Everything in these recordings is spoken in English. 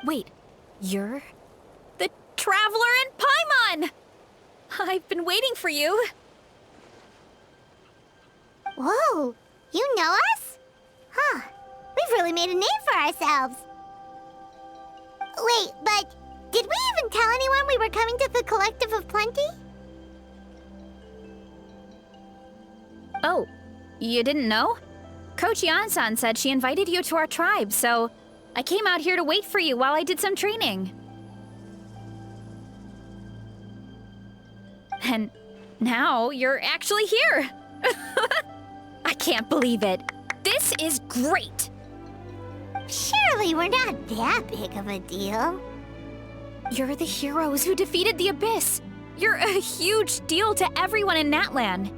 Wait, you're the Traveler in Paimon! I've been waiting for you. Whoa, you know us? Huh, we've really made a name for ourselves. Wait, but did we even tell anyone we were coming to the Collective of Plenty? Oh, you didn't know? Coach Yan-san said she invited you to our tribe, so I came out here to wait for you while I did some training. And now you're actually here. I can't believe it. This is great. Surely we're not that big of a deal. You're the heroes who defeated the Abyss. You're a huge deal to everyone in Natlan.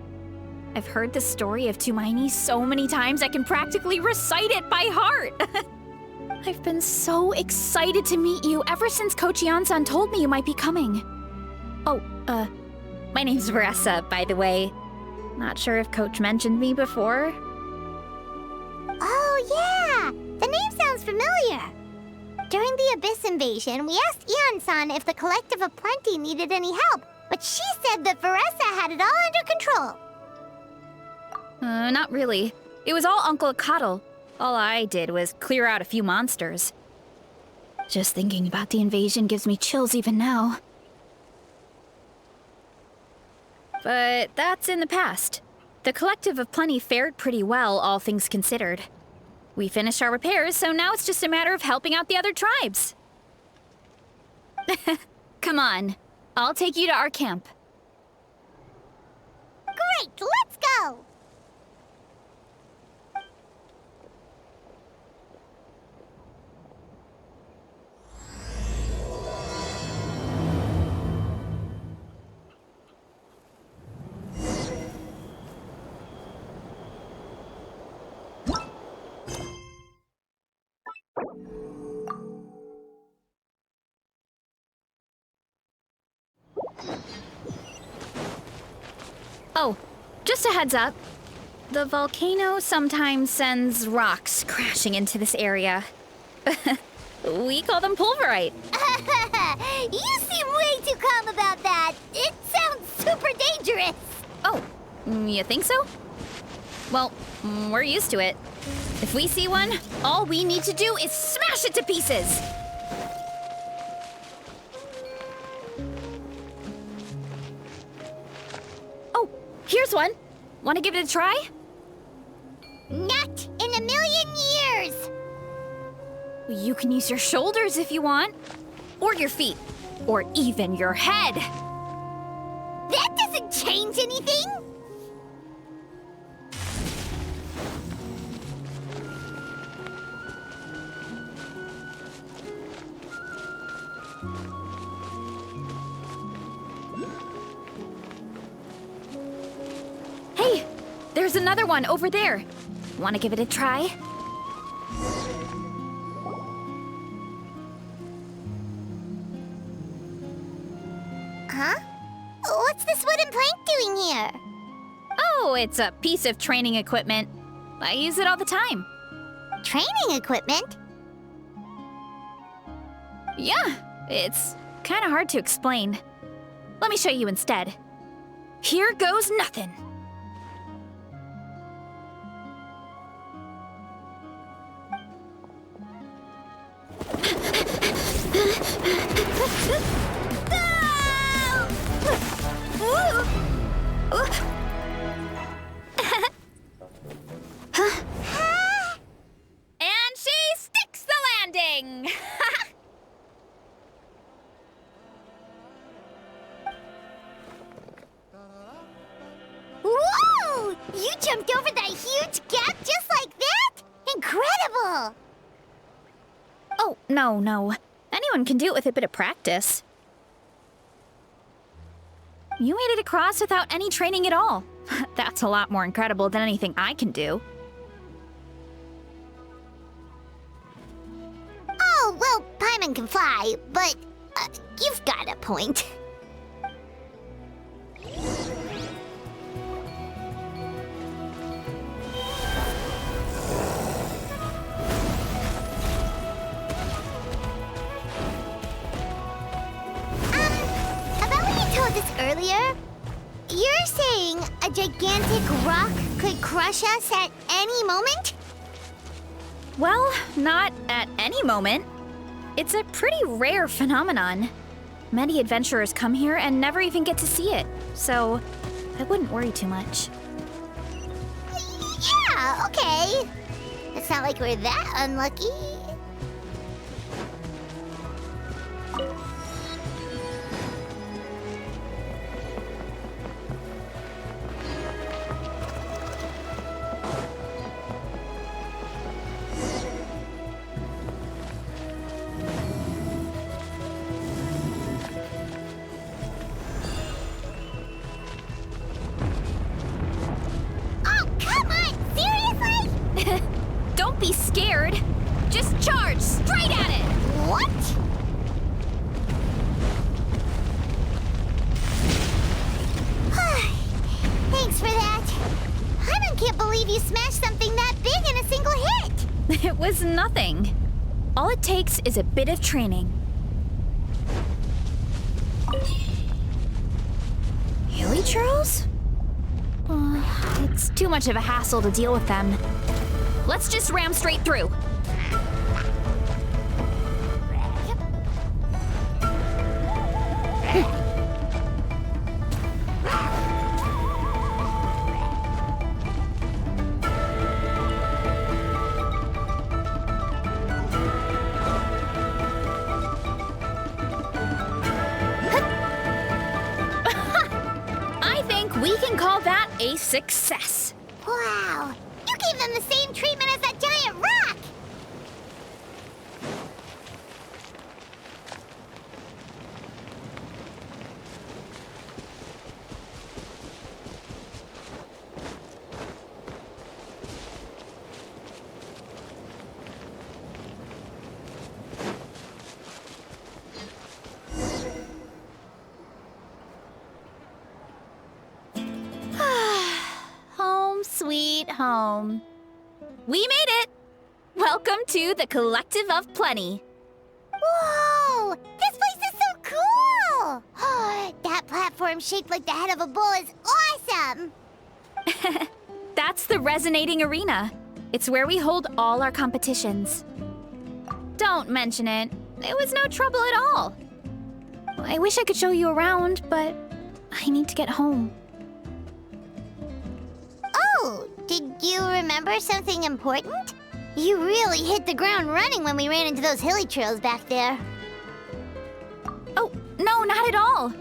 I've heard the story of Tumaini so many times I can practically recite it by heart. I've been so excited to meet you ever since Coach Yan-san told me you might be coming. Oh, my name's Veressa, by the way. Not sure if Coach mentioned me before. Oh, yeah! The name sounds familiar. During the Abyss invasion, we asked Ian-san if the Collective of Plenty needed any help, but she said that Veressa had it all under control. Not really. It was all Uncle Akatl. All I did was clear out a few monsters. Just thinking about the invasion gives me chills even now. But that's in the past. The Collective of Plenty fared pretty well, all things considered. We finished our repairs, so now it's just a matter of helping out the other tribes. Come on, I'll take you to our camp. Great, let's go! Oh, just a heads up. The volcano sometimes sends rocks crashing into this area. We call them pulverite. You seem way too calm about that. It sounds super dangerous. Oh, you think so? Well, we're used to it. If we see one, all we need to do is smash it to pieces. Oh, here's one. Want to give it a try? Not in a million years! You can use your shoulders if you want. Or your feet. Or even your head. That doesn't change anything! Hey, there's another one over there. Want to give it a try? Huh? What's this wooden plank doing here? Oh, it's a piece of training equipment. I use it all the time. Training equipment? Yeah, it's kind of hard to explain. Let me show you instead. Here goes nothing. And she sticks the landing! Whoa! You jumped over that huge gap just like that? Incredible! Oh, no. Anyone can do it with a bit of practice. You made it across without any training at all. That's a lot more incredible than anything I can do. Oh, well, Paimon can fly, but you've got a point. gigantic rock could crush us at any moment? Well, not at any moment. It's a pretty rare phenomenon. Many adventurers come here and never even get to see it, so I wouldn't worry too much. Yeah, okay. It's not like we're that unlucky. Don't be scared. Just charge straight at it. What? Thanks for that. I can't believe you smashed something that big in a single hit. It was nothing. All it takes is a bit of training. Hilly churls? It's too much of a hassle to deal with them. Let's just ram straight through. I think we can call that a success. Wow. You gave them the same treatment as that giant rock! Home sweet home. We made it! Welcome to the Collective of Plenty. Whoa! This place is so cool! That platform shaped like the head of a bull is awesome! That's the Resonating Arena. It's where we hold all our competitions. Don't mention it. It was no trouble at all. I wish I could show you around, but I need to get home. Oh, did you remember something important? You really hit the ground running when we ran into those hilly trails back there. Oh, no, not at all.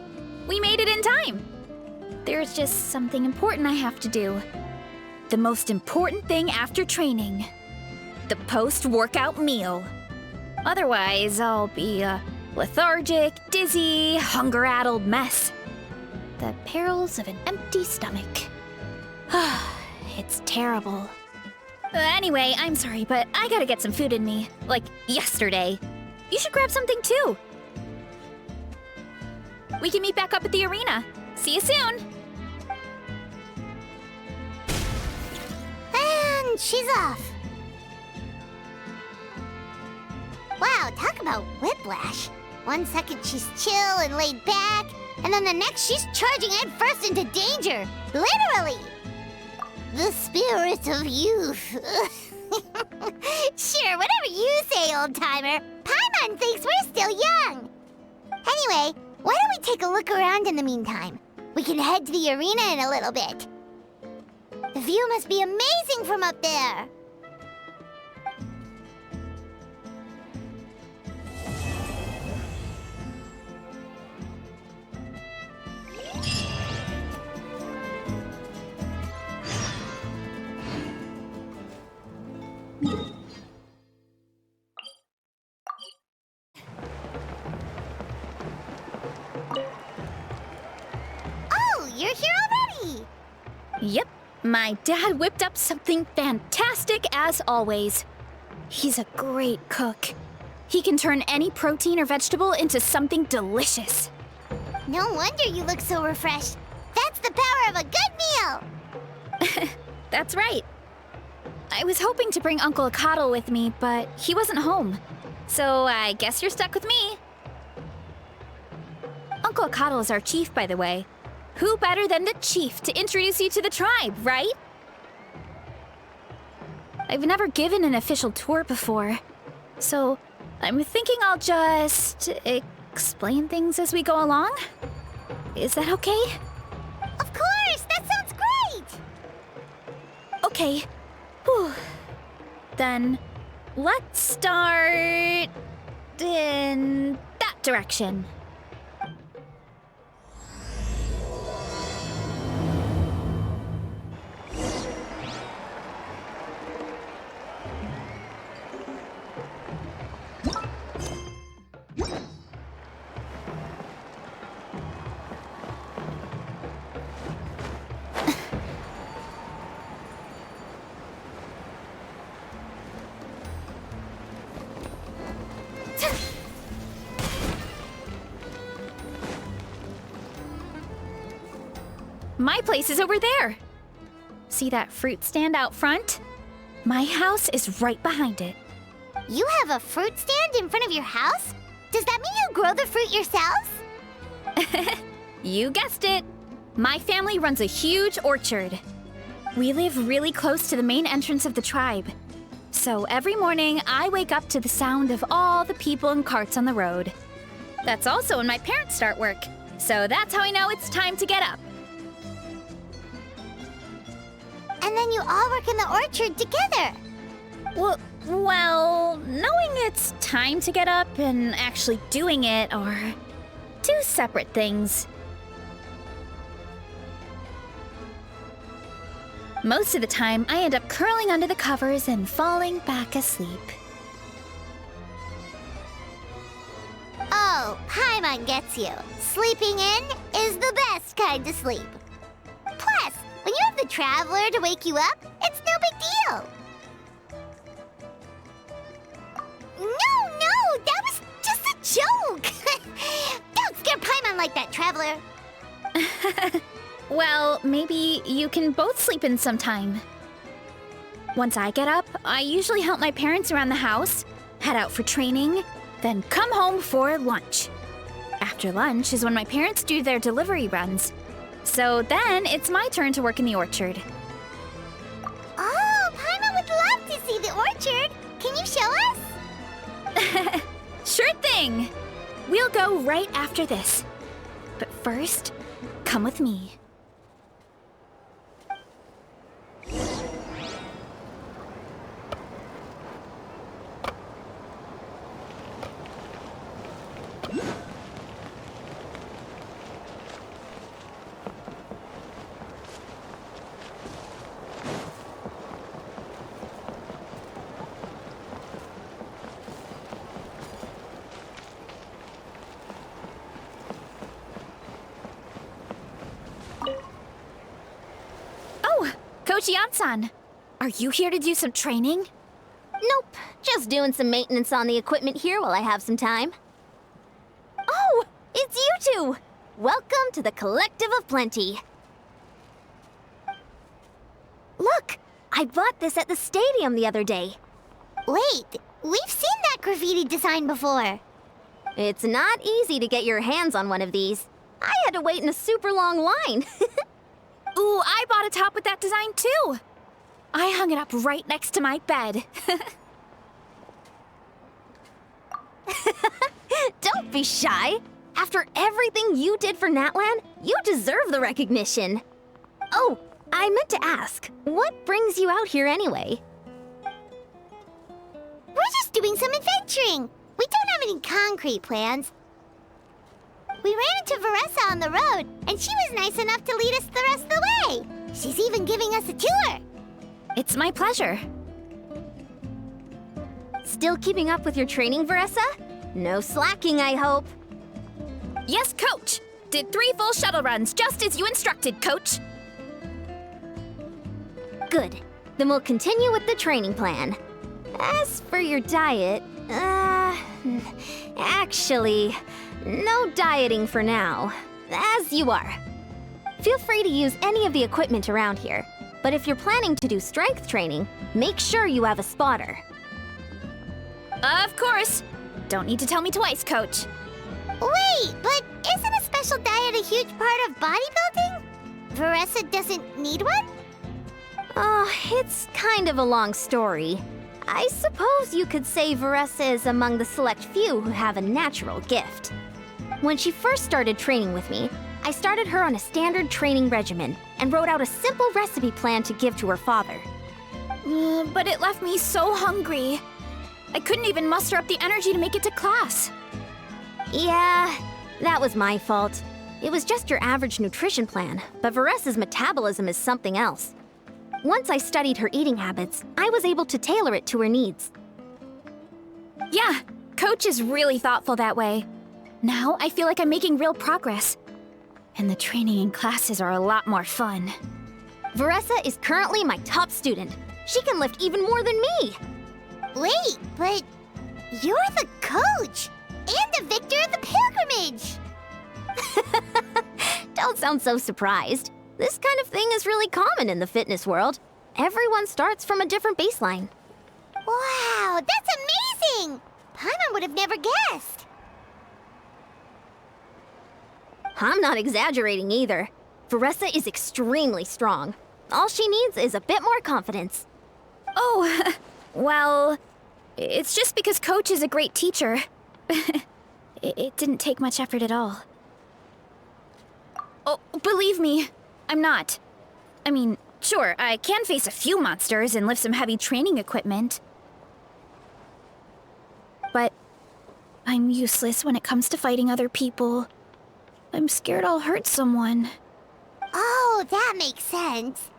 We made it in time. There's just something important I have to do. The most important thing after training. The post-workout meal. Otherwise, I'll be a lethargic, dizzy, hunger-addled mess. The perils of an empty stomach. It's terrible. Anyway, I'm sorry, but I gotta get some food in me. Like yesterday. You should grab something too. We can meet back up at the arena. See you soon. And she's off. Wow, talk about whiplash. 1 second she's chill and laid back, and then the next she's charging headfirst into danger. Literally. The spirit of youth. Sure, whatever you say, old-timer. Paimon thinks we're still young. Anyway, why don't we take a look around in the meantime? We can head to the arena in a little bit. The view must be amazing from up there. Oh, you're here already! Yep, my dad whipped up something fantastic as always. He's a great cook. He can turn any protein or vegetable into something delicious. No wonder you look so refreshed. That's the power of a good meal! That's right. I was hoping to bring Uncle Akatl with me, but he wasn't home. So I guess you're stuck with me. Uncle Akatl is our chief, by the way. who better than the chief to introduce you to the tribe, right? I've never given an official tour before, so I'm thinking I'll just explain things as we go along. Is that okay? Of course! That sounds great! Okay. Whew. Then let's start in that direction. My place is over there. See that fruit stand out front? My house is right behind it. You have a fruit stand in front of your house? Does that mean you grow the fruit yourselves? You guessed it. My family runs a huge orchard. We live really close to the main entrance of the tribe. So every morning, I wake up to the sound of all the people and carts on the road. That's also when my parents start work. So that's how I know it's time to get up. And then you all work in the orchard together. Well, knowing it's time to get up and actually doing it are two separate things. Most of the time, I end up curling under the covers and falling back asleep. Oh, Paimon gets you. Sleeping in is the best kind of sleep. Plus, when you have the Traveler to wake you up, it's no big deal. No, that was just a joke. Don't scare Paimon like that, Traveler. Well, maybe you can both sleep in sometime. Once I get up, I usually help my parents around the house, head out for training, then come home for lunch. After lunch is when my parents do their delivery runs. So then it's my turn to work in the orchard. Oh, Paimon would love to see the orchard. Can you show us? Sure thing! We'll go right after this. But first, come with me. Coach Yan-san, are you here to do some training? Nope, just doing some maintenance on the equipment here while I have some time. Oh, it's you two! Welcome to the Collective of Plenty. Look, I bought this at the stadium the other day. Wait, we've seen that graffiti design before. It's not easy to get your hands on one of these. I had to wait in a super long line. Ooh, I bought a top with that design too. I hung it up right next to my bed. Don't be shy. After everything you did for Natlan, you deserve the recognition. Oh, I meant to ask, what brings you out here anyway? We're just doing some adventuring. We don't have any concrete plans. We ran into Vanessa on the road, and she was nice enough to lead us the rest of the way. She's even giving us a tour. It's my pleasure. Still keeping up with your training, Vanessa? No slacking, I hope. Yes, Coach. Did 3 full shuttle runs, just as you instructed, Coach. Good. Then we'll continue with the training plan. As for your diet, actually, no dieting for now. As you are. Feel free to use any of the equipment around here, but if you're planning to do strength training, make sure you have a spotter. Of course. Don't need to tell me twice, Coach. Wait, but isn't a special diet a huge part of bodybuilding? Veressa doesn't need one? Oh, it's kind of a long story. I suppose you could say Veressa is among the select few who have a natural gift. When she first started training with me, I started her on a standard training regimen and wrote out a simple recipe plan to give to her father. But it left me so hungry. I couldn't even muster up the energy to make it to class. Yeah, that was my fault. It was just your average nutrition plan, but Veressa's metabolism is something else. Once I studied her eating habits, I was able to tailor it to her needs. Yeah, Coach is really thoughtful that way. Now I feel like I'm making real progress. And the training and classes are a lot more fun. Veressa is currently my top student. She can lift even more than me. Wait, but you're the coach and the victor of the pilgrimage. Don't sound so surprised. This kind of thing is really common in the fitness world. Everyone starts from a different baseline. Wow, that's amazing! Paimon would have never guessed. I'm not exaggerating either. Veressa is extremely strong. All she needs is a bit more confidence. Oh, well, it's just because Coach is a great teacher. It didn't take much effort at all. Oh, believe me, I'm not. I mean, sure, I can face a few monsters and lift some heavy training equipment. But I'm useless when it comes to fighting other people. I'm scared I'll hurt someone. Oh, that makes sense.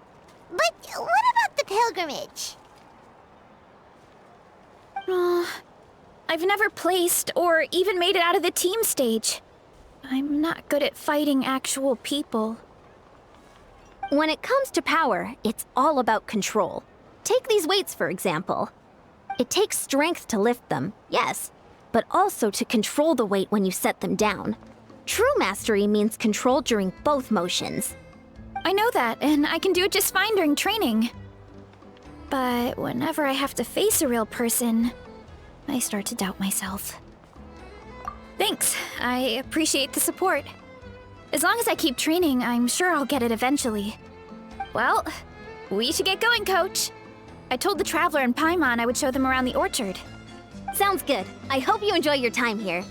But what about the pilgrimage? I've never placed or even made it out of the team stage. I'm not good at fighting actual people. When it comes to power, it's all about control. Take these weights, for example. It takes strength to lift them, yes, but also to control the weight when you set them down. True mastery means control during both motions. I know that, and I can do it just fine during training. But whenever I have to face a real person, I start to doubt myself. Thanks, I appreciate the support. As long as I keep training, I'm sure I'll get it eventually. Well, we should get going, Coach. I told the Traveler and Paimon I would show them around the orchard. Sounds good. I hope you enjoy your time here.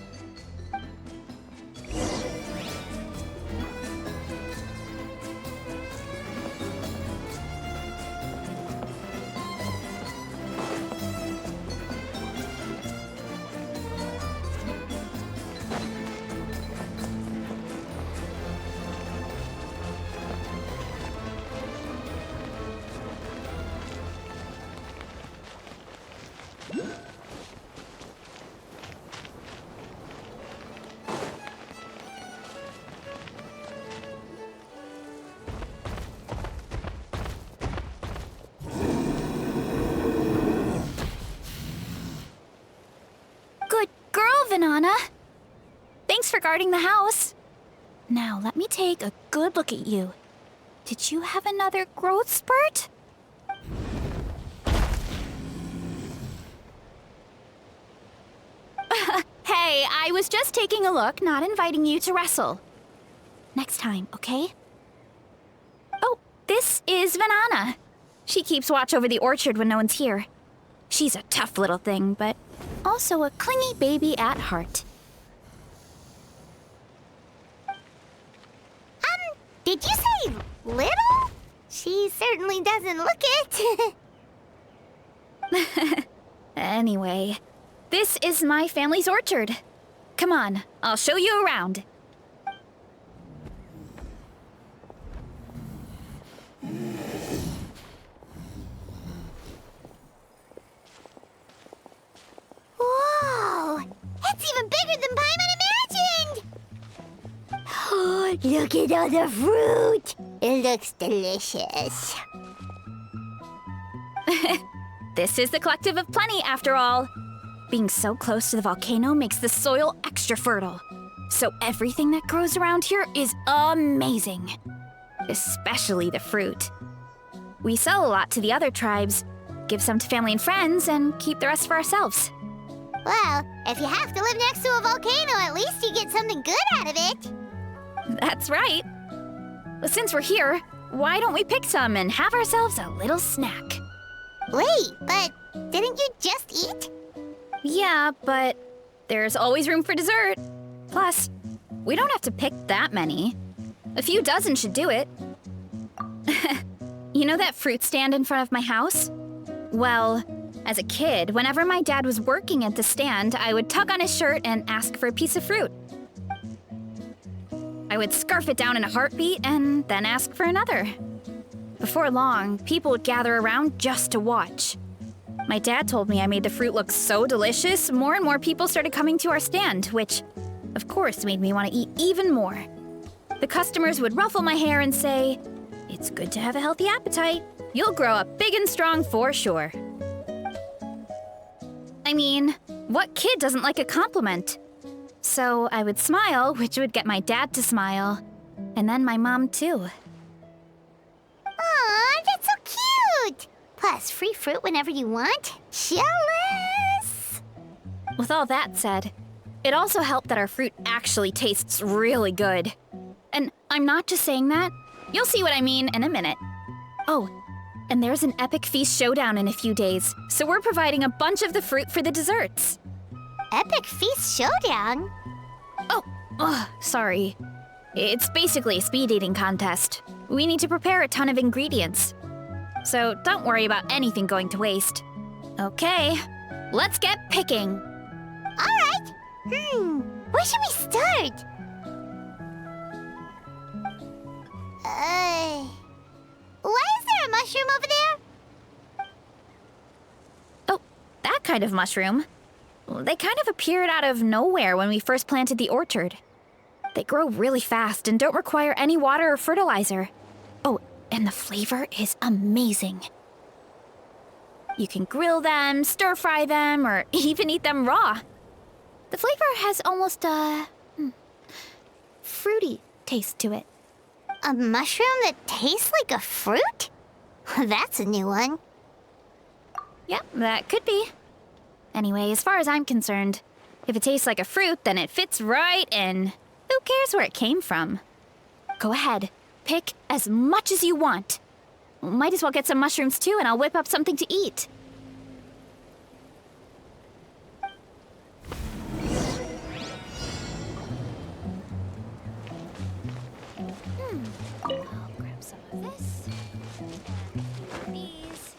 Good girl, Vanana. Thanks for guarding the house. Now, let me take a good look at you. Did you have another growth spurt? Hey, I was just taking a look, not inviting you to wrestle. Next time, okay? Oh, this is Vanana. She keeps watch over the orchard when no one's here. She's a tough little thing, but also a clingy baby at heart. Did you say little? She certainly doesn't look it. Anyway, this is my family's orchard. Come on, I'll show you around. Whoa! It's even bigger than Paimon imagined! Oh, look at all the fruit! It looks delicious. This is the Collective of Plenty, after all. Being so close to the volcano makes the soil extra fertile. So everything that grows around here is amazing. Especially the fruit. We sell a lot to the other tribes, give some to family and friends, and keep the rest for ourselves. Well, if you have to live next to a volcano, at least you get something good out of it. That's right. Well, since we're here, why don't we pick some and have ourselves a little snack? Wait, but didn't you just eat? Yeah, but there's always room for dessert. Plus, we don't have to pick that many. A few dozen should do it. You know that fruit stand in front of my house? Well, as a kid, whenever my dad was working at the stand, I would tug on his shirt and ask for a piece of fruit. I would scarf it down in a heartbeat and then ask for another. Before long, people would gather around just to watch. My dad told me I made the fruit look so delicious, more and more people started coming to our stand, which, of course, made me want to eat even more. The customers would ruffle my hair and say, "It's good to have a healthy appetite. You'll grow up big and strong for sure." I mean, what kid doesn't like a compliment? So I would smile, which would get my dad to smile, and then my mom too. Aw, that's so cute! Plus, free fruit whenever you want. Jealous! With all that said, it also helped that our fruit actually tastes really good. And I'm not just saying that. You'll see what I mean in a minute. Oh, and there's an epic feast showdown in a few days, so we're providing a bunch of the fruit for the desserts. Epic Feast Showdown? Sorry. It's basically a speed eating contest. We need to prepare a ton of ingredients. So don't worry about anything going to waste. Okay, let's get picking. Alright. Where should we start? Why is there a mushroom over there? Oh, that kind of mushroom. They kind of appeared out of nowhere when we first planted the orchard. They grow really fast and don't require any water or fertilizer. Oh, and the flavor is amazing. You can grill them, stir-fry them, or even eat them raw. The flavor has almost a fruity taste to it. A mushroom that tastes like a fruit? That's a new one. Yeah, that could be. Anyway, as far as I'm concerned, if it tastes like a fruit, then it fits right in. Who cares where it came from? Go ahead, pick as much as you want. Might as well get some mushrooms too, and I'll whip up something to eat. I'll grab some of this. These.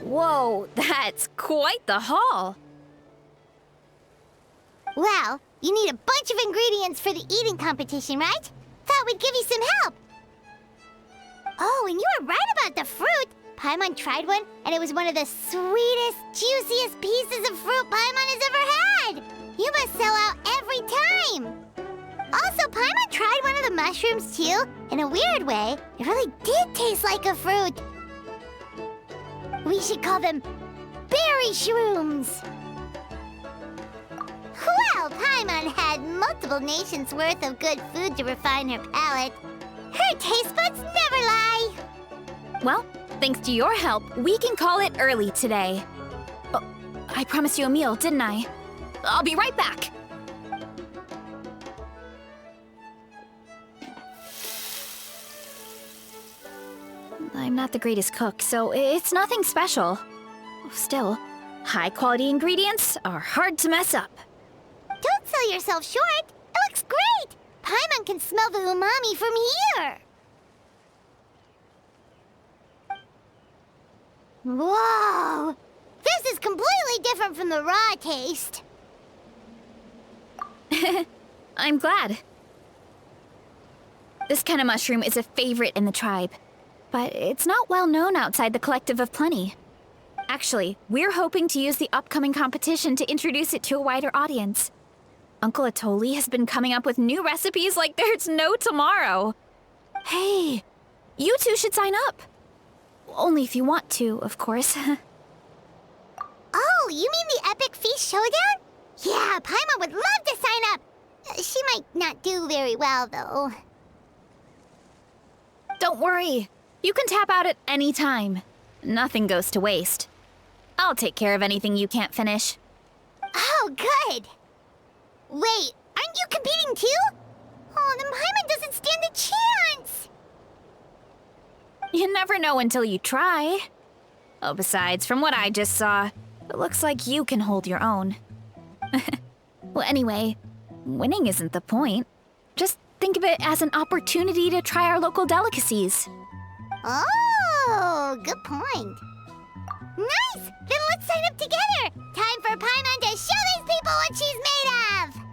Whoa, that's quite the haul. Well, you need a bunch of ingredients for the eating competition, right? Thought we'd give you some help. Oh, and you were right about the fruit. Paimon tried one, and it was one of the sweetest, juiciest pieces of fruit Paimon has ever had. You must sell out every time. Also, Paimon tried one of the mushrooms, too. In a weird way, it really did taste like a fruit. We should call them berry shrooms. Well, Paimon had multiple nations' worth of good food to refine her palate. Her taste buds never lie. Well, thanks to your help, we can call it early today. I promised you a meal, didn't I? I'll be right back. I'm not the greatest cook, so it's nothing special. Still, high-quality ingredients are hard to mess up. Don't sell yourself short. It looks great. Paimon can smell the umami from here. Whoa! This is completely different from the raw taste. I'm glad. This kind of mushroom is a favorite in the tribe, but it's not well known outside the Collective of Plenty. Actually, we're hoping to use the upcoming competition to introduce it to a wider audience. Uncle Atoli has been coming up with new recipes like there's no tomorrow. Hey, you two should sign up. Only if you want to, of course. Oh, you mean the Epic Feast Showdown? Yeah, Paimon would love to sign up. She might not do very well, though. Don't worry. You can tap out at any time. Nothing goes to waste. I'll take care of anything you can't finish. Oh, good. Wait, aren't you competing too? Oh, then Paimon doesn't stand a chance. You never know until you try. Oh, besides, from what I just saw, it looks like you can hold your own. Well, anyway, winning isn't the point. Just think of it as an opportunity to try our local delicacies. Oh, good point. Nice! Then let's sign up together! Time for Paimon to show these people what she's made of!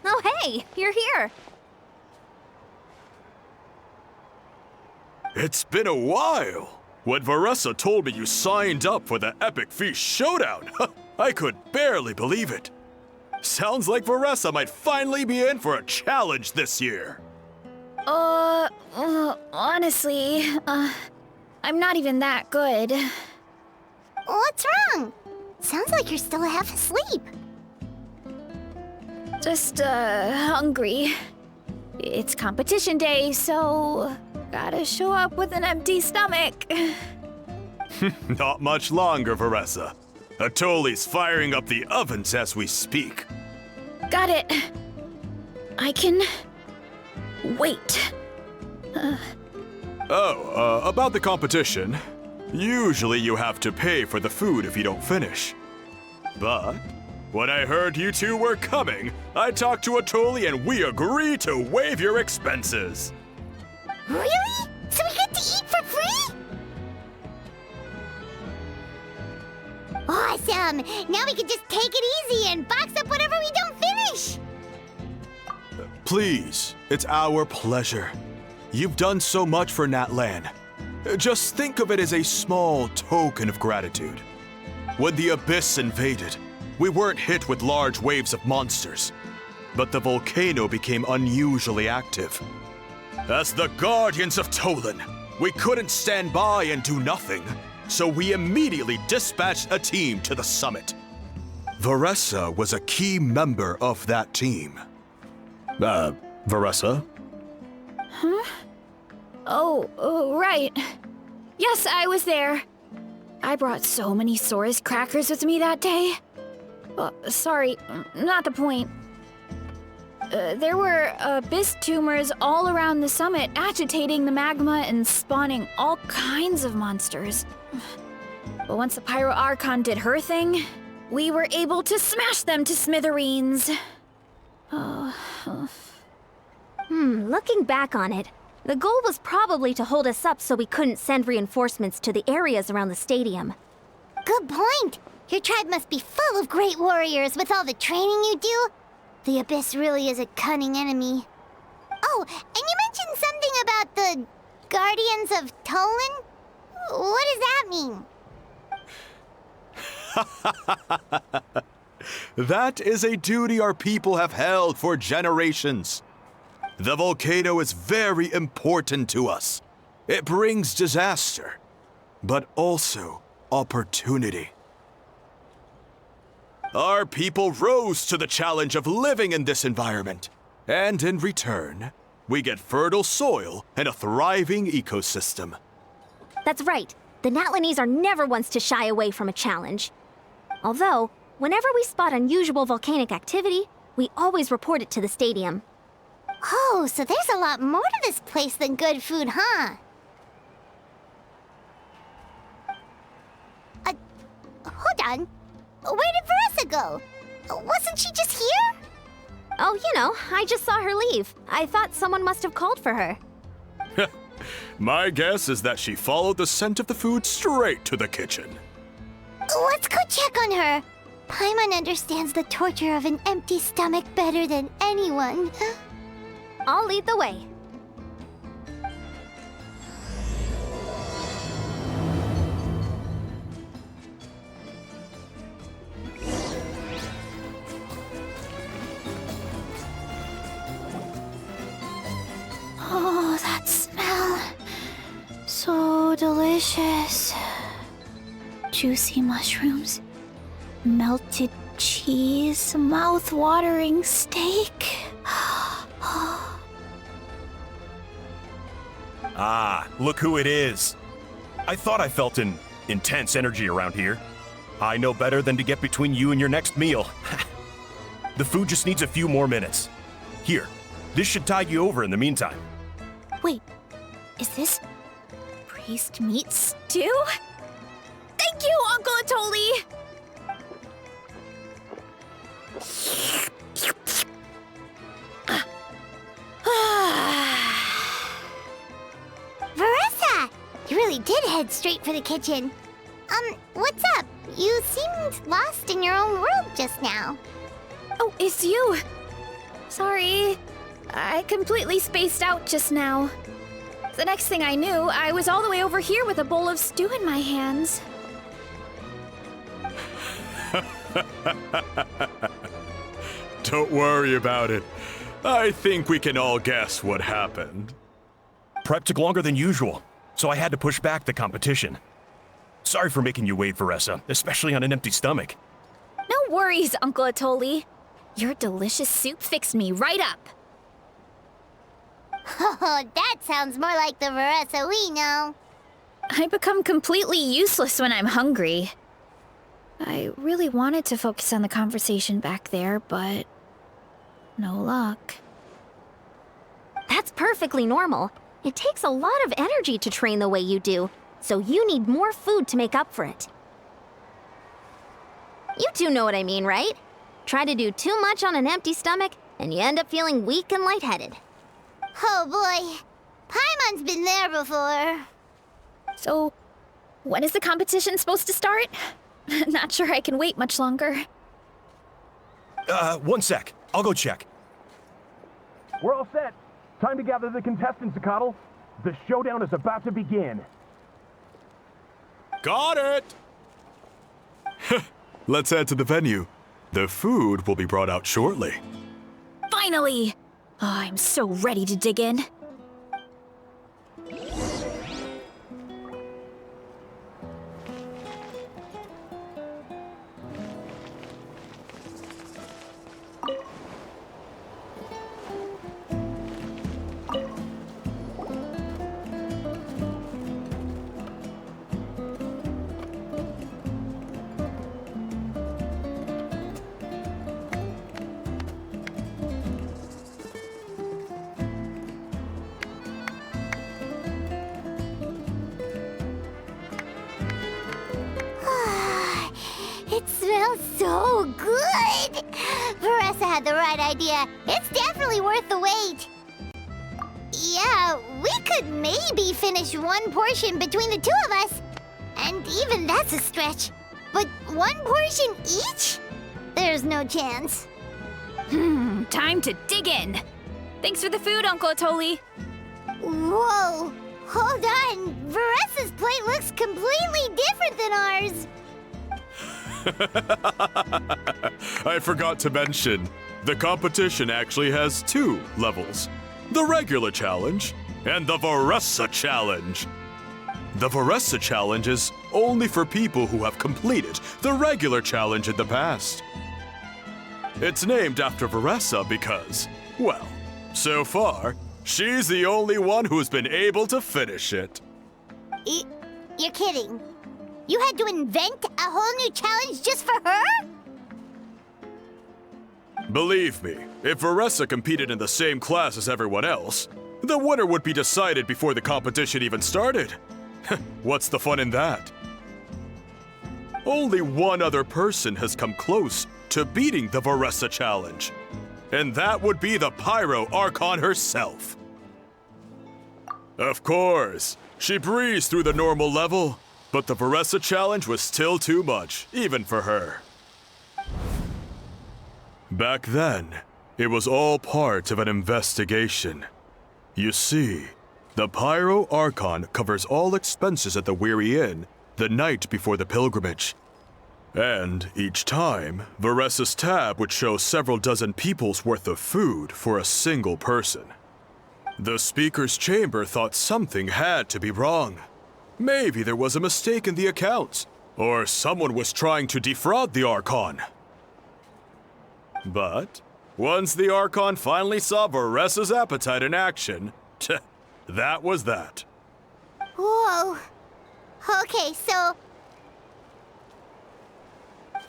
Oh, hey, you're here. It's been a while. When Varessa told me you signed up for the Epic Feast Showdown, I could barely believe it. Sounds like Varessa might finally be in for a challenge this year. Honestly, I'm not even that good. What's wrong? Sounds like you're still half asleep. Just, hungry. It's competition day, so gotta show up with an empty stomach. Not much longer, Varessa. Atoli's firing up the ovens as we speak. Got it. I can wait. About the competition. Usually you have to pay for the food if you don't finish. But when I heard you two were coming, I talked to Atoli and we agreed to waive your expenses. Really? So we get to eat for free? Awesome! Now we can just take it easy and box up whatever we don't finish! Please, it's our pleasure. You've done so much for Natlan. Just think of it as a small token of gratitude. When the Abyss invaded, we weren't hit with large waves of monsters, but the volcano became unusually active. As the Guardians of Tolan, we couldn't stand by and do nothing, so we immediately dispatched a team to the summit. Varessa was a key member of that team. Varessa? Huh? Oh, right. Yes, I was there. I brought so many Saurus crackers with me that day. Sorry, not the point. There were abyss tumors all around the summit, agitating the magma and spawning all kinds of monsters. But once the Pyro Archon did her thing, we were able to smash them to smithereens. Looking back on it, the goal was probably to hold us up so we couldn't send reinforcements to the areas around the stadium. Good point! Your tribe must be full of great warriors with all the training you do. The Abyss really is a cunning enemy. Oh, and you mentioned something about the Guardians of Tolan? What does that mean? That is a duty our people have held for generations. The volcano is very important to us. It brings disaster, but also opportunity. Our people rose to the challenge of living in this environment, and in return, we get fertile soil and a thriving ecosystem. That's right. The Natlanese are never ones to shy away from a challenge. Although, whenever we spot unusual volcanic activity, we always report it to the stadium. Oh, so there's a lot more to this place than good food, huh? Hold on. Where did Veressa go? Wasn't she just here? Oh, I just saw her leave. I thought someone must have called for her. My guess is that she followed the scent of the food straight to the kitchen. Let's go check on her. Paimon understands the torture of an empty stomach better than anyone. I'll lead the way. Oh, that smell. So delicious. Juicy mushrooms, melted cheese, mouth-watering steak. Ah, look who it is. I thought I felt an intense energy around here. I know better than to get between you and your next meal. The food just needs a few more minutes. Here, this should tide you over in the meantime. Wait, is this priest meat stew? Thank you, Uncle Atoli! Veressa! You really did head straight for the kitchen. What's up? You seemed lost in your own world just now. Oh, it's you. Sorry. I completely spaced out just now. The next thing I knew, I was all the way over here with a bowl of stew in my hands. Don't worry about it. I think we can all guess what happened. Prep took longer than usual, so I had to push back the competition. Sorry for making you wait, Veressa, especially on an empty stomach. No worries, Uncle Atoli. Your delicious soup fixed me right up. Oh, that sounds more like the Veressa we know. I become completely useless when I'm hungry. I really wanted to focus on the conversation back there, but no luck. That's perfectly normal. It takes a lot of energy to train the way you do, so you need more food to make up for it. You two know what I mean, right? Try to do too much on an empty stomach, and you end up feeling weak and lightheaded. Oh boy, Paimon's been there before. So, when is the competition supposed to start? Not sure I can wait much longer. 1 sec. I'll go check. We're all set. Time to gather the contestants, Akatl. The showdown is about to begin. Got it! Let's head to the venue. The food will be brought out shortly. Finally! Oh, I'm so ready to dig in. It smells so good! Veressa had the right idea. It's definitely worth the wait. Yeah, we could maybe finish one portion between the two of us. And even that's a stretch. But one portion each? There's no chance. Time to dig in. Thanks for the food, Uncle Atoli. Whoa! Hold on! Veressa's plate looks completely different than ours! I forgot to mention, the competition actually has 2 levels. The regular challenge and the Veressa challenge. The Veressa challenge is only for people who have completed the regular challenge in the past. It's named after Veressa because, well, so far, she's the only one who's been able to finish it. You're kidding. You had to invent a whole new challenge just for her? Believe me, if Veressa competed in the same class as everyone else, the winner would be decided before the competition even started. What's the fun in that? Only one other person has come close to beating the Veressa challenge, and that would be the Pyro Archon herself. Of course, she breezed through the normal level, but the Veressa challenge was still too much, even for her. Back then, it was all part of an investigation. You see, the Pyro Archon covers all expenses at the Weary Inn the night before the pilgrimage. And each time, Veressa's tab would show several dozen people's worth of food for a single person. The speaker's chamber thought something had to be wrong. Maybe there was a mistake in the accounts, or someone was trying to defraud the Archon. But once the Archon finally saw Veressa's appetite in action, that was that. Whoa. Okay, so...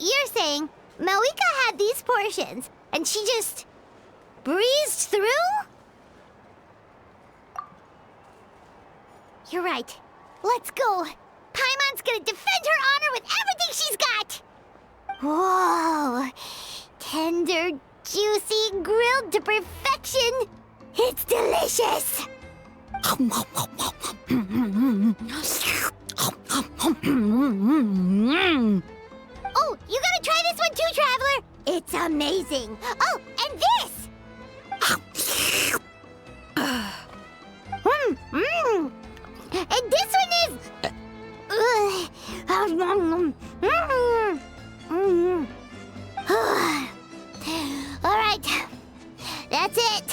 You're saying Malika had these portions, and she just breezed through? You're right. Let's go. Paimon's gonna defend her honor with everything she's got! Whoa. Tender, juicy, grilled to perfection. It's delicious! Oh, you gotta try this one too, Traveler! It's amazing! Oh, and this! And this one is... Alright, that's it.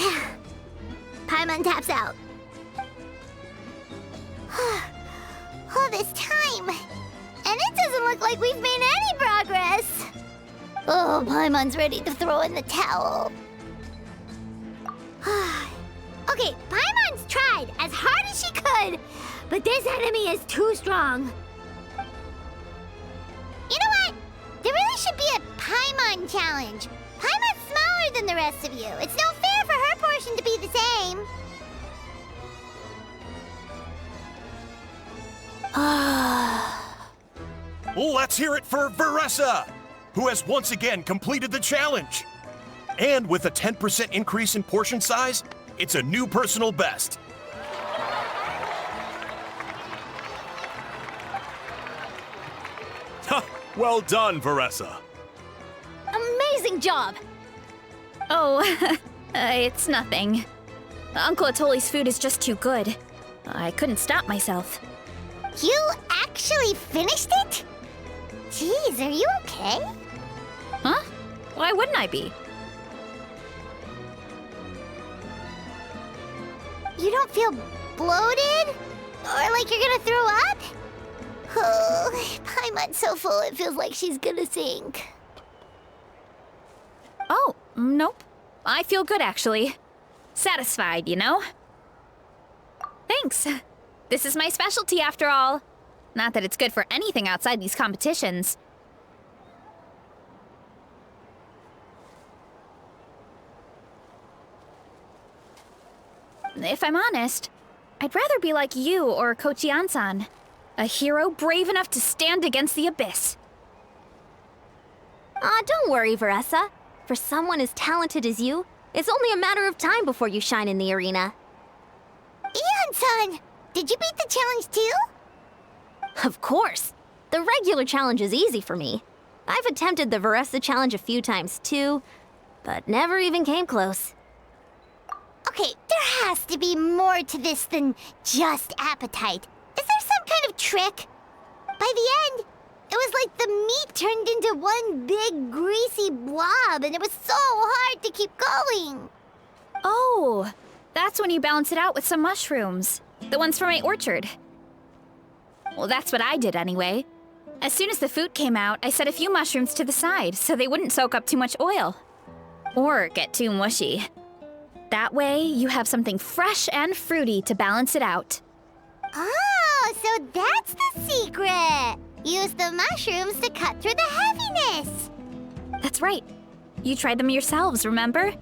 Paimon taps out. All this time, and it doesn't look like we've made any progress. Oh, Paimon's ready to throw in the towel. Okay, Paimon's tried as hard as she could, but this enemy is too strong. You know what? There really should be a Paimon challenge. Paimon's smaller than the rest of you. It's no fair for her portion to be the same. Let's hear it for Veressa, who has once again completed the challenge. And with a 10% increase in portion size, it's a new personal best. Well done, Veressa. Amazing job! Oh, it's nothing. Uncle Atoli's food is just too good. I couldn't stop myself. You actually finished it? Jeez, are you okay? Huh? Why wouldn't I be? You don't feel bloated? Or like you're gonna throw up? Oh, Paimon's so full it feels like she's gonna sink. Oh, nope. I feel good, actually. Satisfied, you know? Thanks. This is my specialty, after all. Not that it's good for anything outside these competitions. If I'm honest, I'd rather be like you or Kochian-san. A hero brave enough to stand against the abyss. Aw, don't worry, Veressa. For someone as talented as you, it's only a matter of time before you shine in the arena. Ian-san, did you beat the challenge too? Of course! The regular challenge is easy for me. I've attempted the Veressa challenge a few times too, but never even came close. Okay, there has to be more to this than just appetite. Is there some kind of trick? By the end, It was like the meat turned into one big greasy blob, and it was so hard to keep going. Oh, that's when you balance it out with some mushrooms. The ones from my orchard. Well, that's what I did anyway. As soon as the food came out, I set a few mushrooms to the side so they wouldn't soak up too much oil. Or get too mushy. That way, you have something fresh and fruity to balance it out. Oh, so that's the secret! Use the mushrooms to cut through the heaviness! That's right. You tried them yourselves, remember?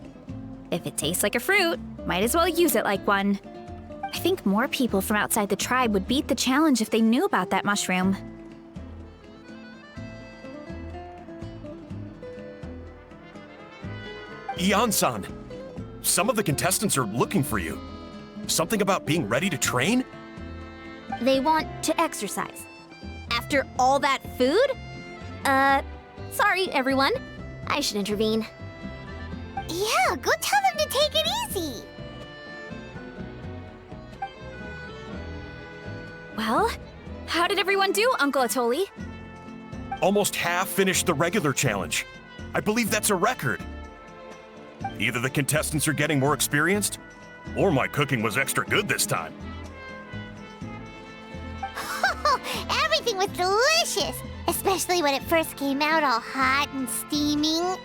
If it tastes like a fruit, might as well use it like one. I think more people from outside the tribe would beat the challenge if they knew about that mushroom. Ian-san, some of the contestants are looking for you. Something about being ready to train? They want to exercise. After all that food? Sorry, everyone. I should intervene. Yeah, go tell them to take it easy! Well, how did everyone do, Uncle Atoli? Almost half finished the regular challenge. I believe that's a record. Either the contestants are getting more experienced, or my cooking was extra good this time. Everything was delicious! Especially when it first came out all hot and steaming.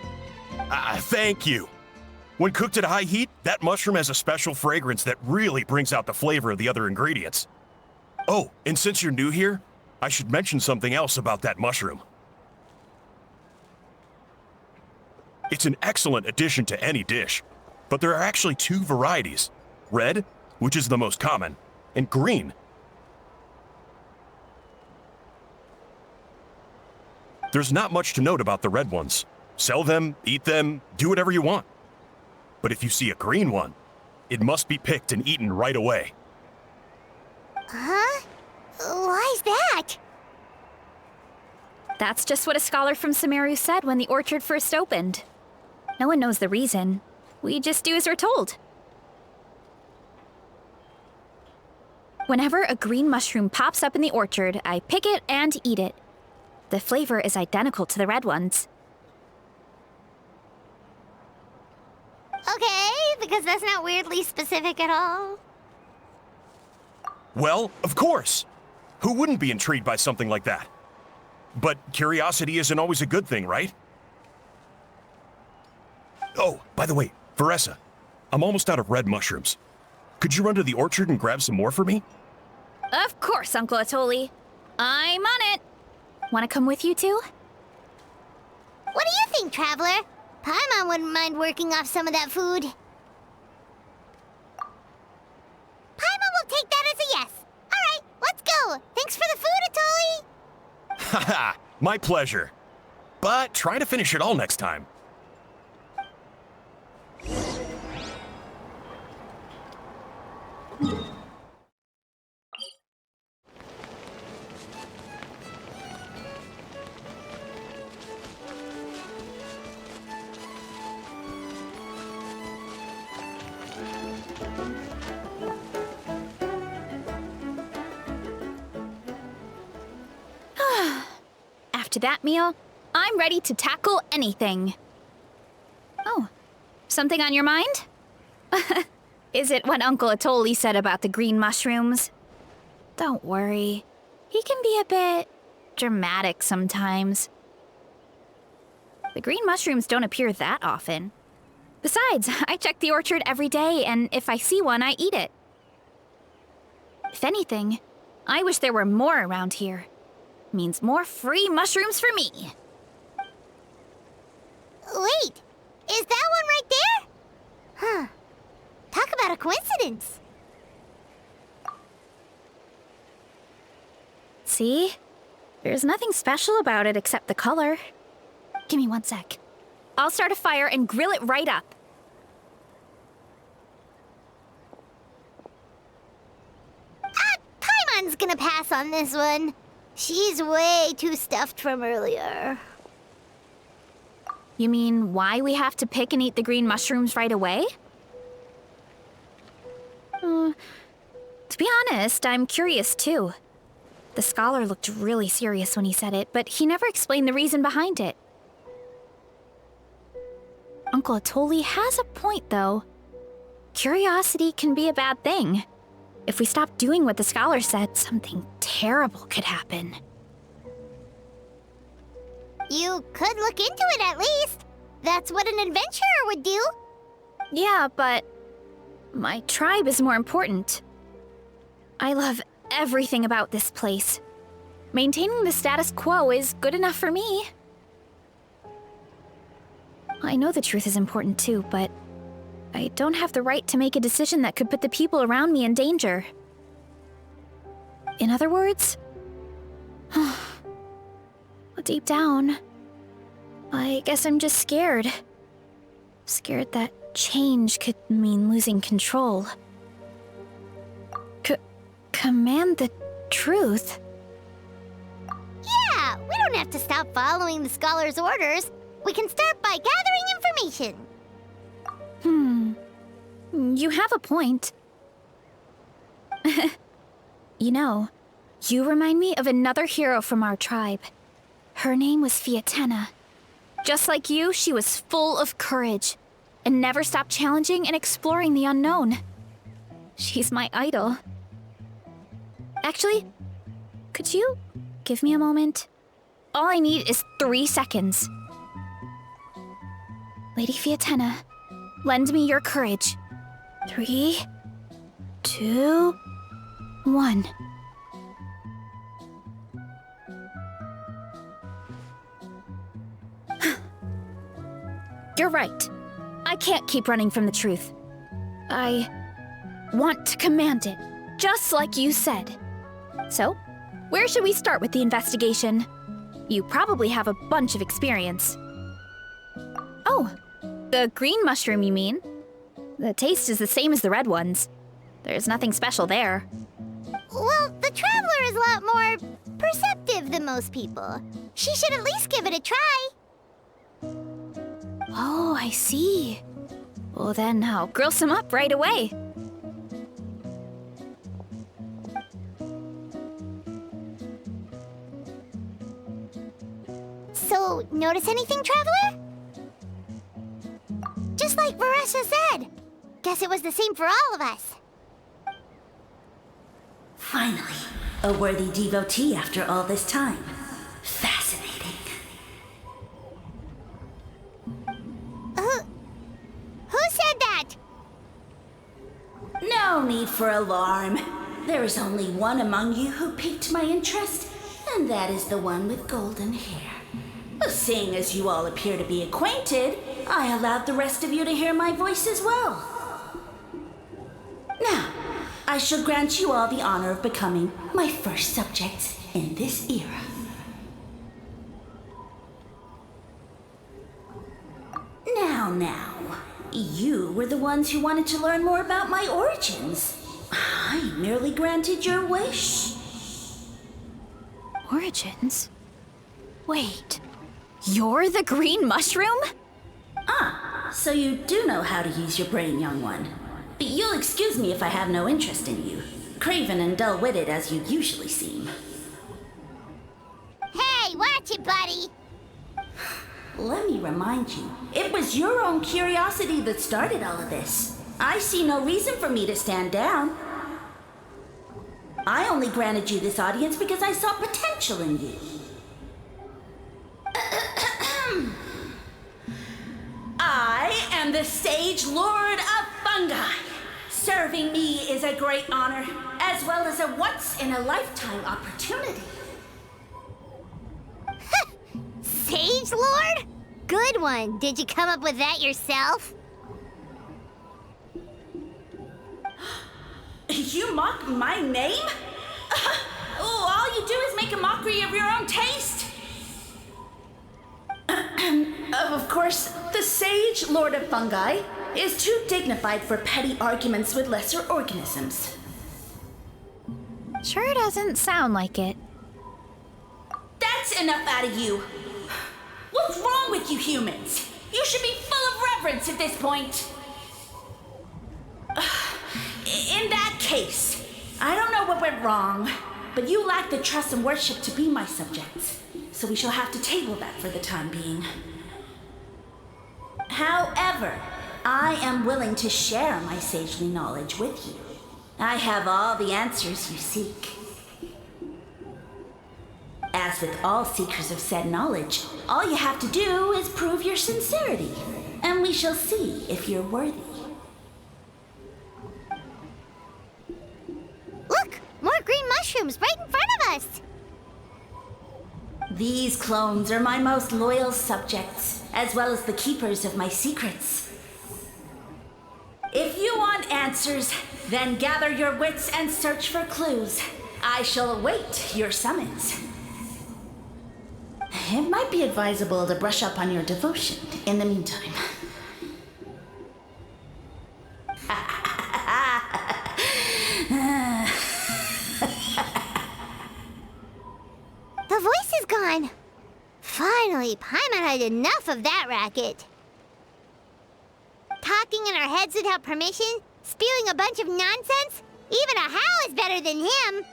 Thank you. When cooked at high heat, that mushroom has a special fragrance that really brings out the flavor of the other ingredients. Oh, and since you're new here, I should mention something else about that mushroom. It's an excellent addition to any dish, but there are actually two varieties. Red, which is the most common, and green. There's not much to note about the red ones. Sell them, eat them, do whatever you want. But if you see a green one, it must be picked and eaten right away. Huh? Why's that? That's just what a scholar from Sumeru said when the orchard first opened. No one knows the reason. We just do as we're told. Whenever a green mushroom pops up in the orchard, I pick it and eat it. The flavor is identical to the red ones. Okay, because that's not weirdly specific at all. Well, of course. Who wouldn't be intrigued by something like that? But curiosity isn't always a good thing, right? Oh, by the way, Veressa, I'm almost out of red mushrooms. Could you run to the orchard and grab some more for me? Of course, Uncle Atoli. I'm on it. Want to come with you too? What do you think, Traveler? Paimon wouldn't mind working off some of that food. Paimon will take that as a yes. All right, let's go. Thanks for the food, Atoli. Haha, my pleasure. But try to finish it all next time. After that meal, I'm ready to tackle anything. Oh, something on your mind? Is it what Uncle Atoli said about the green mushrooms? Don't worry. He can be a bit dramatic sometimes. The green mushrooms don't appear that often. Besides, I check the orchard every day, and if I see one, I eat it. If anything, I wish there were more around here. Means more free mushrooms for me. Wait, is that one right there? Huh. Talk about a coincidence. See? There's nothing special about it except the color. Give me 1 sec. I'll start a fire and grill it right up. Paimon's gonna pass on this one. She's way too stuffed from earlier. You mean why we have to pick and eat the green mushrooms right away? To be honest, I'm curious too. The scholar looked really serious when he said it, but he never explained the reason behind it. Uncle Atoli has a point, though. Curiosity can be a bad thing. If we stop doing what the scholar said, something terrible could happen. You could look into it at least. That's what an adventurer would do. Yeah, but my tribe is more important. I love everything about this place. Maintaining the status quo is good enough for me. I know the truth is important too, but I don't have the right to make a decision that could put the people around me in danger. In other words, deep down, I guess I'm just scared. Scared that change could mean losing control. Command the truth? Yeah, we don't have to stop following the scholar's orders. We can start by gathering information. You have a point. You know, you remind me of another hero from our tribe. Her name was Fiatena. Just like you, she was full of courage and never stopped challenging and exploring the unknown. She's my idol. Actually, could you give me a moment? All I need is 3 seconds. Lady Fiatena, lend me your courage. 3, 2, 1. You're right. I can't keep running from the truth. I want to command it, just like you said. So, where should we start with the investigation? You probably have a bunch of experience. Oh, the green mushroom, you mean? The taste is the same as the red ones. There's nothing special there. Well, the Traveler is a lot more perceptive than most people. She should at least give it a try. Oh, I see. Well then, I'll grill some up right away. So, notice anything, Traveler? Just like Varesha said. Guess it was the same for all of us. Finally, a worthy devotee after all this time. Fascinating. Who said that? No need for alarm. There is only one among you who piqued my interest, and that is the one with golden hair. Seeing as you all appear to be acquainted, I allowed the rest of you to hear my voice as well. Now, I shall grant you all the honor of becoming my first subjects in this era. Now, you were the ones who wanted to learn more about my origins. I merely granted your wish. Origins? Wait, you're the green mushroom? So you do know how to use your brain, young one. But you'll excuse me if I have no interest in you, craven and dull-witted as you usually seem. Hey, watch it, buddy. Let me remind you, it was your own curiosity that started all of this. I see no reason for me to stand down. I only granted you this audience because I saw potential in you. I am the Sage Lord of Fungi. Serving me is a great honor, as well as a once-in-a-lifetime opportunity. Sage Lord? Good one. Did you come up with that yourself? You mock my name? All you do is make a mockery of your own taste. Of course, the Sage Lord of Fungi is too dignified for petty arguments with lesser organisms. Sure doesn't sound like it. That's enough out of you. What's wrong with you humans? You should be full of reverence at this point. In that case, I don't know what went wrong, but you lack the trust and worship to be my subjects. So we shall have to table that for the time being. However, I am willing to share my sagely knowledge with you. I have all the answers you seek. As with all seekers of said knowledge, all you have to do is prove your sincerity, and we shall see if you're worthy. Look! More green mushrooms right in front of us! These clones are my most loyal subjects, as well as the keepers of my secrets. If you want answers, then gather your wits and search for clues. I shall await your summons. It might be advisable to brush up on your devotion in the meantime. The voice is gone. Finally, Paimon had enough of that racket. Talking in our heads without permission, spewing a bunch of nonsense. Even a howl is better than him.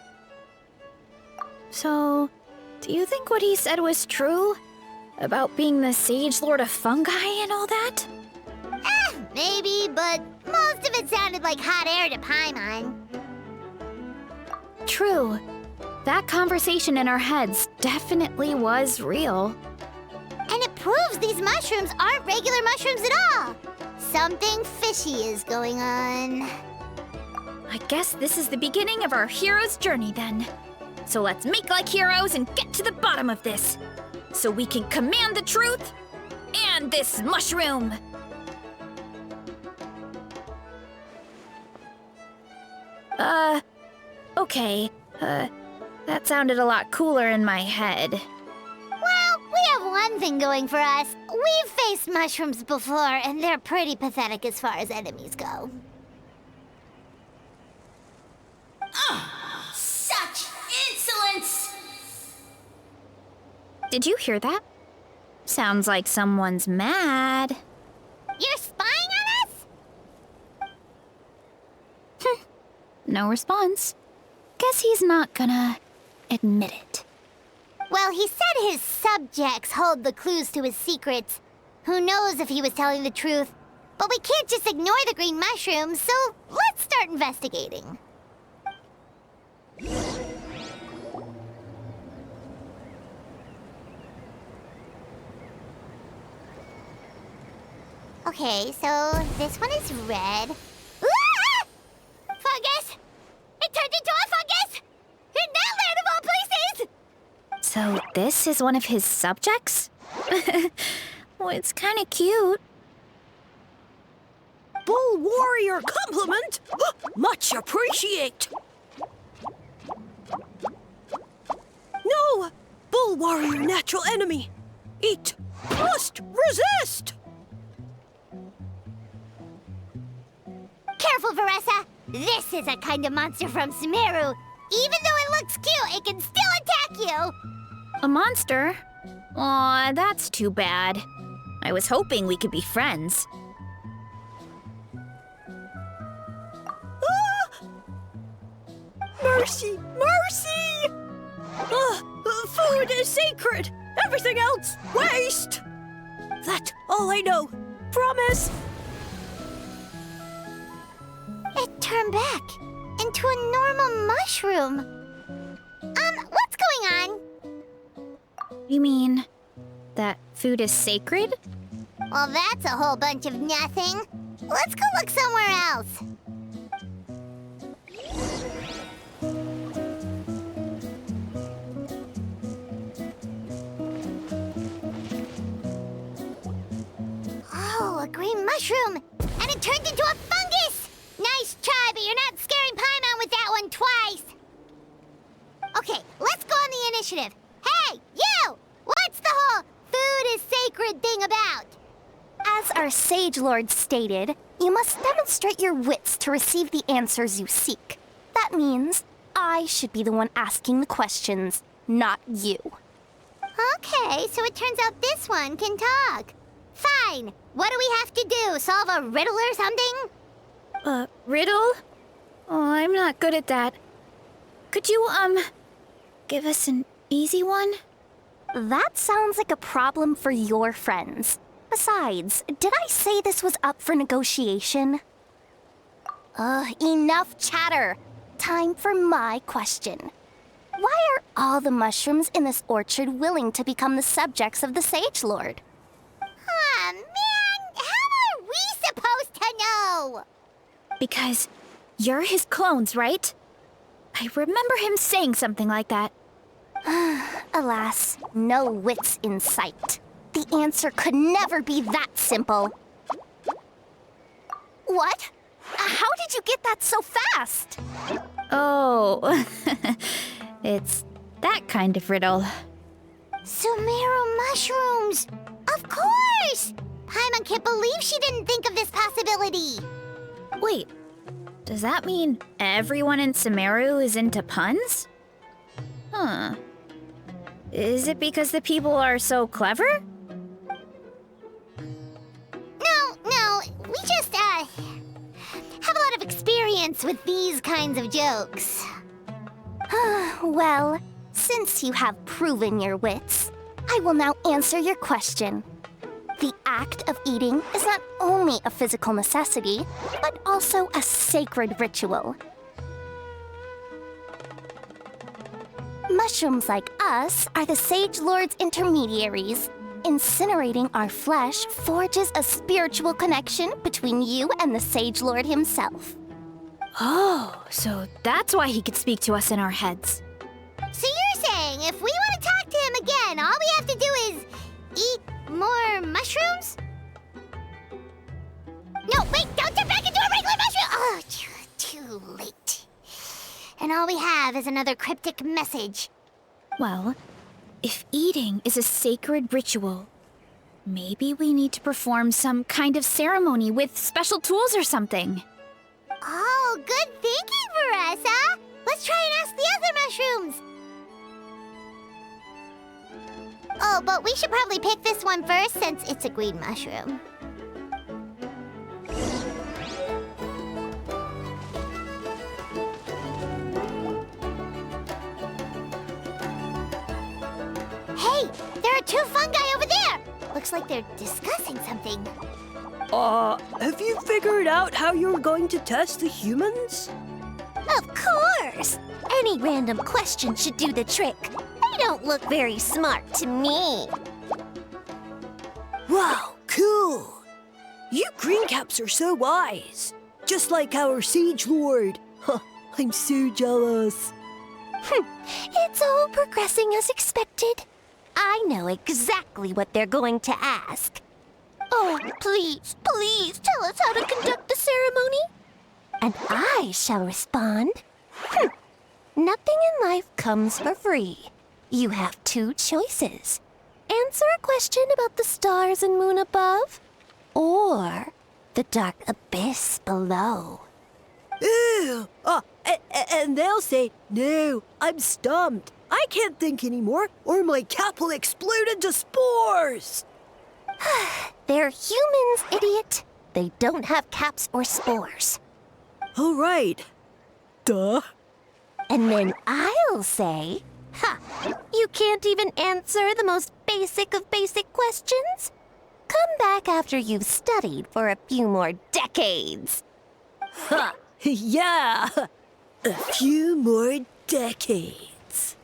So, do you think what he said was true? About being the Sage Lord of Fungi and all that? Maybe, but most of it sounded like hot air to Paimon. True. That conversation in our heads definitely was real. And it proves these mushrooms aren't regular mushrooms at all. Something fishy is going on. I guess this is the beginning of our hero's journey then. So let's make like heroes and get to the bottom of this. So we can command the truth and this mushroom. Okay. That sounded a lot cooler in my head. Well, we have one thing going for us. We've faced mushrooms before, and they're pretty pathetic as far as enemies go. Such insolence! Did you hear that? Sounds like someone's mad. You're spying on us? No response. Guess he's not gonna admit it. Well, he said his subjects hold the clues to his secrets. Who knows if he was telling the truth? But we can't just ignore the green mushrooms, so let's start investigating. Okay, so this one is red. Ah! Fungus! It turned into a fungus! In that land of all places! So this is one of his subjects? Well, it's kind of cute. Bull warrior compliment! Much appreciate! No! Bull warrior natural enemy! Eat! Must resist! Careful, Veressa! This is a kind of monster from Sumeru. Even though it looks cute, it can still attack you! A monster? Aw, that's too bad. I was hoping we could be friends. Mercy! Mercy! Food is sacred! Everything else, waste! That's all I know. Promise! It turned back into a normal mushroom. What's going on? You mean that food is sacred? Well, that's a whole bunch of nothing. Let's go look somewhere else. Oh, a green mushroom! And it turned into a fungus! Nice try, but you're not scaring Paimon with that one twice! Okay, let's go on the initiative. Hey, you! What's the whole food is sacred thing about? As our Sage Lord stated, you must demonstrate your wits to receive the answers you seek. That means I should be the one asking the questions, not you. Okay, so it turns out this one can talk. Fine. What do we have to do? Solve a riddle or something? Riddle? Oh, I'm not good at that. Could you, give us an easy one? That sounds like a problem for your friends. Besides, did I say this was up for negotiation? Enough chatter. Time for my question. Why are all the mushrooms in this orchard willing to become the subjects of the Sage Lord? Aw, man! How are we supposed to know? Because you're his clones, right? I remember him saying something like that. Alas, no wits in sight. The answer could never be that simple. What? How did you get that so fast? Oh, it's that kind of riddle. Sumeru mushrooms! Of course! Paimon can't believe she didn't think of this possibility. Wait, does that mean everyone in Sumeru is into puns? Huh. Is it because the people are so clever? No, we just, have a lot of experience with these kinds of jokes. Well, since you have proven your wits, I will now answer your question. The act of eating is not only a physical necessity, but also a sacred ritual. Mushrooms like us are the Sage Lord's intermediaries. Incinerating our flesh forges a spiritual connection between you and the Sage Lord himself. Oh, so that's why he could speak to us in our heads. So you're saying if we want to talk to him again, all we have to do is eat more mushrooms? No, wait, don't turn back into a regular mushroom! Oh, too late. And all we have is another cryptic message. Well, if eating is a sacred ritual, maybe we need to perform some kind of ceremony with special tools or something. Oh, good thinking, Veressa! Let's try and ask the other mushrooms! Oh, but we should probably pick this one first since it's a green mushroom. Hey, there are two fungi over there! Looks like they're discussing something. Have you figured out how you're going to test the humans? Of course! Any random question should do the trick. They don't look very smart to me. Wow, cool! You greencaps are so wise. Just like our Sage Lord. Huh, I'm so jealous. It's all progressing as expected. I know exactly what they're going to ask. Oh, please, please tell us how to conduct the ceremony. And I shall respond. Nothing in life comes for free. You have two choices. Answer a question about the stars and moon above, or the dark abyss below. Ew! And they'll say, no, I'm stumped. I can't think anymore, or my cap will explode into spores. They're humans, idiot. They don't have caps or spores. All right. Duh. And then I'll say, you can't even answer the most basic of basic questions? Come back after you've studied for a few more decades. Ha! Yeah! A few more decades.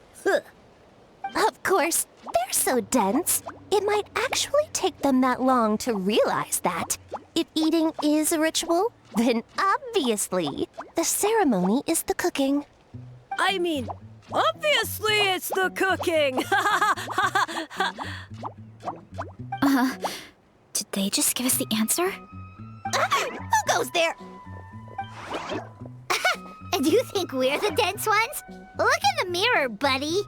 Of course, they're so dense, it might actually take them that long to realize that. If eating is a ritual, then obviously the ceremony is the cooking. I mean, obviously it's the cooking! Did they just give us the answer? Who goes there? And you think we're the dense ones? Look in the mirror, buddy.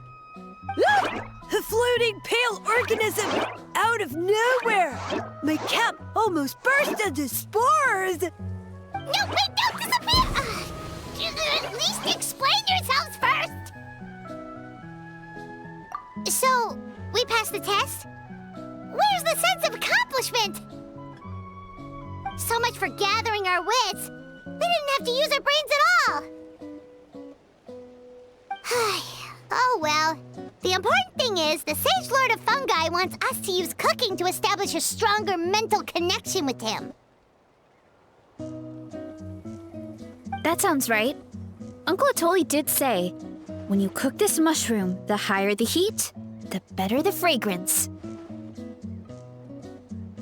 A floating pale organism out of nowhere! My cap almost burst into spores! No, wait, don't disappear! At least explain yourselves first! So, we passed the test? Where's the sense of accomplishment? So much for gathering our wits. We didn't have to use our brains at all. Oh Oh, well. The important thing is the Sage Lord of Fungi wants us to use cooking to establish a stronger mental connection with him. That sounds right. Uncle Atoli did say, when you cook this mushroom, the higher the heat, the better the fragrance.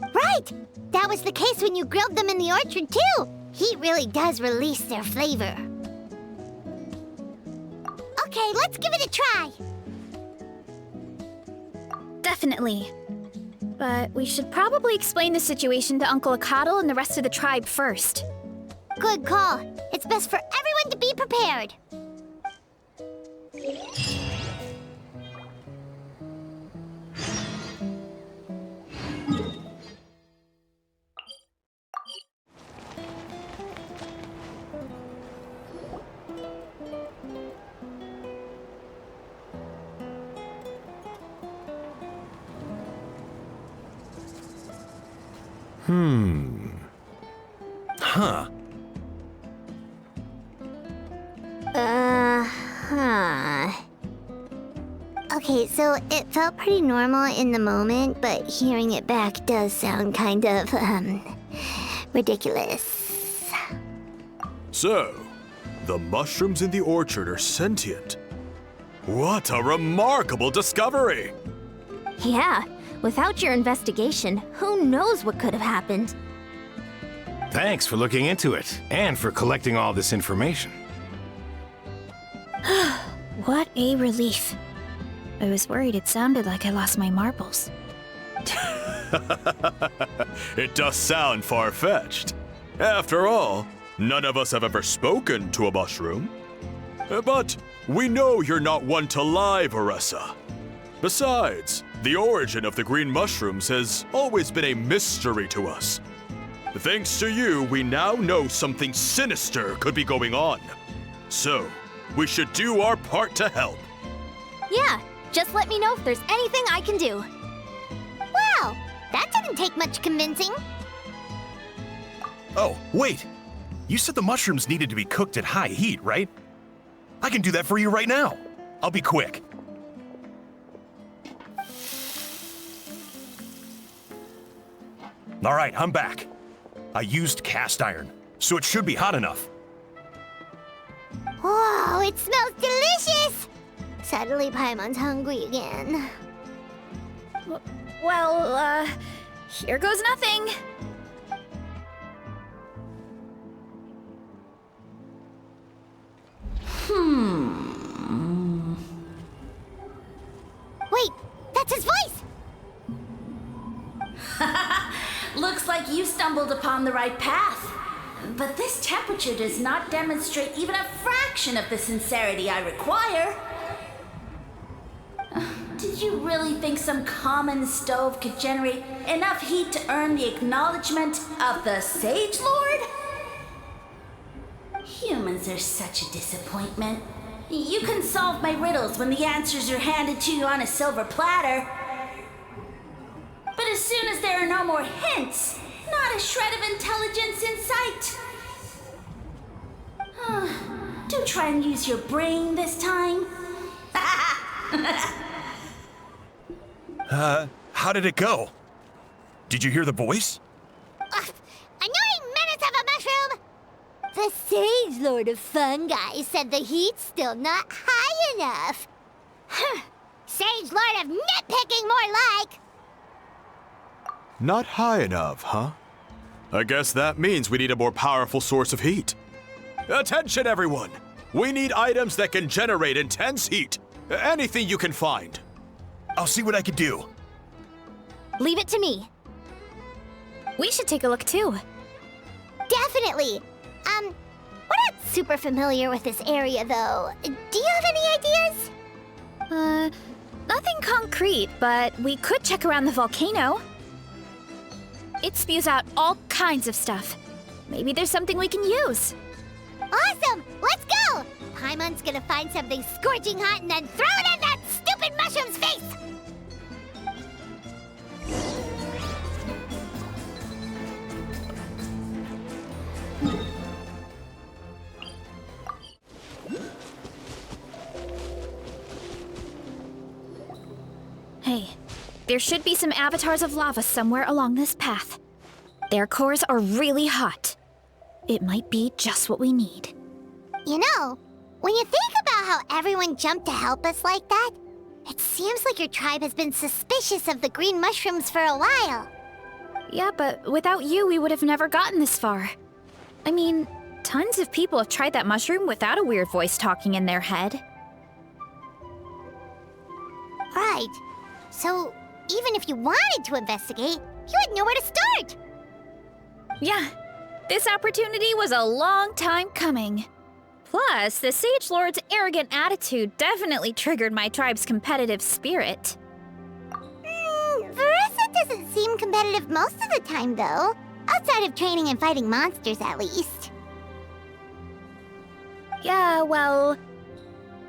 Right! That was the case when you grilled them in the orchard, too. Heat really does release their flavor. Okay, let's give it a try. Definitely. But we should probably explain the situation to Uncle Akatl and the rest of the tribe first. Good call. It's best for everyone to be prepared. Huh. Okay, so it felt pretty normal in the moment, but hearing it back does sound kind of, ridiculous. So, the mushrooms in the orchard are sentient. What a remarkable discovery! Yeah, without your investigation, who knows what could have happened? Thanks for looking into it, and for collecting all this information. What a relief. I was worried it sounded like I lost my marbles. It does sound far-fetched. After all, none of us have ever spoken to a mushroom. But we know you're not one to lie, Veressa. Besides, the origin of the green mushrooms has always been a mystery to us. Thanks to you, we now know something sinister could be going on. So, we should do our part to help. Yeah, just let me know if there's anything I can do. Wow, that didn't take much convincing. Oh, wait! You said the mushrooms needed to be cooked at high heat, right? I can do that for you right now. I'll be quick. All right, I'm back. I used cast iron, so it should be hot enough. Whoa, it smells delicious! Suddenly Paimon's hungry again. Well, here goes nothing. Wait, that's his voice! Looks like you stumbled upon the right path. But this temperature does not demonstrate even a fraction of the sincerity I require. Did you really think some common stove could generate enough heat to earn the acknowledgement of the Sage Lord? Humans are such a disappointment. You can solve my riddles when the answers are handed to you on a silver platter. But as soon as there are no more hints, not a shred of intelligence in sight. Do try and use your brain this time. How did it go? Did you hear the voice? Annoying menace of a mushroom! The Sage Lord of Fungi said the heat's still not high enough. Sage Lord of nitpicking, more like! Not high enough, huh? I guess that means we need a more powerful source of heat. Attention, everyone! We need items that can generate intense heat. Anything you can find. I'll see what I can do. Leave it to me. We should take a look too. Definitely. We're not super familiar with this area, though. Do you have any ideas? Nothing concrete, but we could check around the volcano. It spews out all kinds of stuff. Maybe there's something we can use. Awesome! Let's go! Paimon's gonna find something scorching hot and then throw it in that stupid mushroom's face! There should be some avatars of lava somewhere along this path. Their cores are really hot. It might be just what we need. You know, when you think about how everyone jumped to help us like that, it seems like your tribe has been suspicious of the green mushrooms for a while. Yeah, but without you, we would have never gotten this far. I mean, tons of people have tried that mushroom without a weird voice talking in their head. Right. So, even if you wanted to investigate, you had nowhere to start. Yeah, this opportunity was a long time coming. Plus, the Sage Lord's arrogant attitude definitely triggered my tribe's competitive spirit. Veressa doesn't seem competitive most of the time, though. Outside of training and fighting monsters, at least. Yeah, well,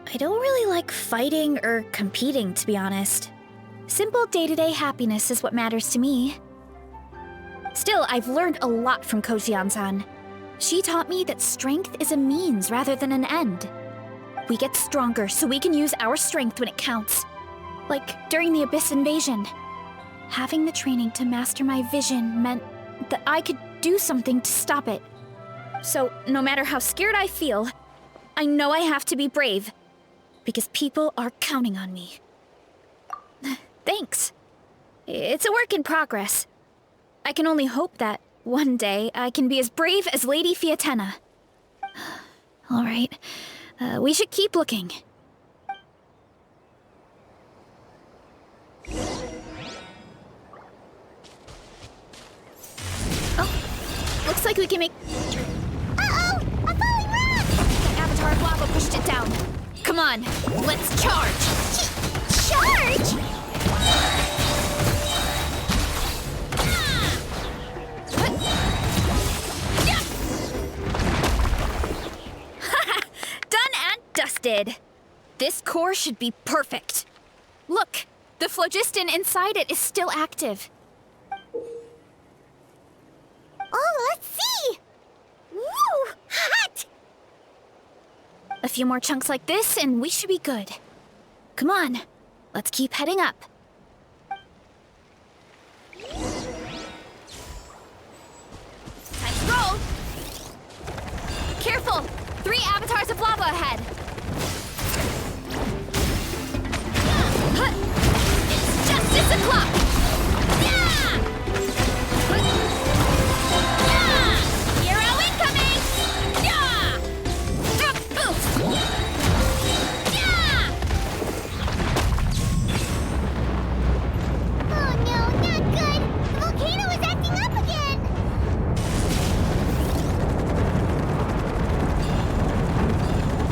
I don't really like fighting or competing, to be honest. Simple day-to-day happiness is what matters to me. Still, I've learned a lot from Kojian-san. She taught me that strength is a means rather than an end. We get stronger so we can use our strength when it counts. Like during the Abyss invasion. Having the training to master my vision meant that I could do something to stop it. So, no matter how scared I feel, I know I have to be brave. Because people are counting on me. Thanks. It's a work in progress. I can only hope that one day I can be as brave as Lady Fiatena. All right, we should keep looking. Oh, looks like we can make... Uh-oh! A falling rock! The Avatar of Lava pushed it down. Come on, let's charge! Charge? Dusted. This core should be perfect. Look, the phlogiston inside it is still active. Oh, let's see! Woo! Hot! A few more chunks like this and we should be good. Come on, let's keep heading up. Time to roll! Careful! 3 avatars of lava ahead! It's justice o'clock! Yeah! Yeah! Hero incoming! Yeah! Oof! Yeah! Oh no, not good! The volcano is acting up again!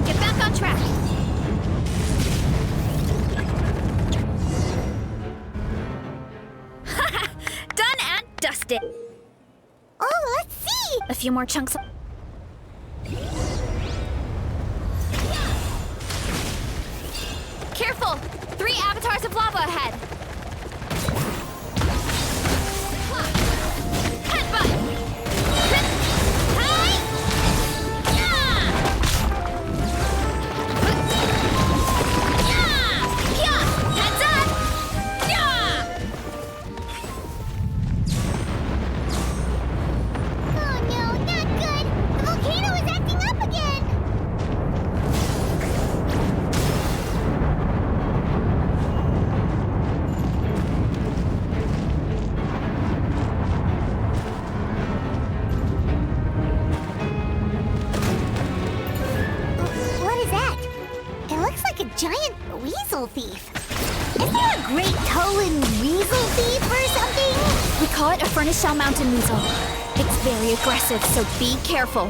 Get back on track! Done and dusted! Oh, let's see! A few more chunks. Careful! 3 avatars of lava ahead! Headbutt! Hi! Yeah! Yeah! Yeah! Heads up! Yeah! Oh no, not good! The volcano is acting up again! What is that? It looks like a giant weasel thief. Is there a great Tolan weasel thief or something? We call it a Furnace Shell Mountain Weasel. It's very aggressive, so be careful.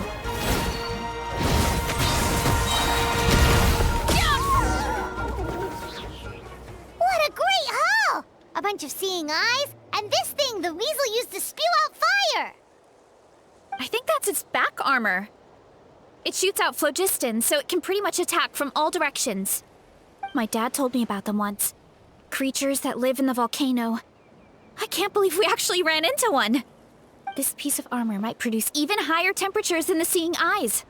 What a great haul! A bunch of seeing eyes, and this thing the weasel used to spew out fire! I think that's its back armor. It shoots out phlogiston, so it can pretty much attack from all directions. My dad told me about them once. Creatures that live in the volcano. I can't believe we actually ran into one. This piece of armor might produce even higher temperatures than the seeing eyes.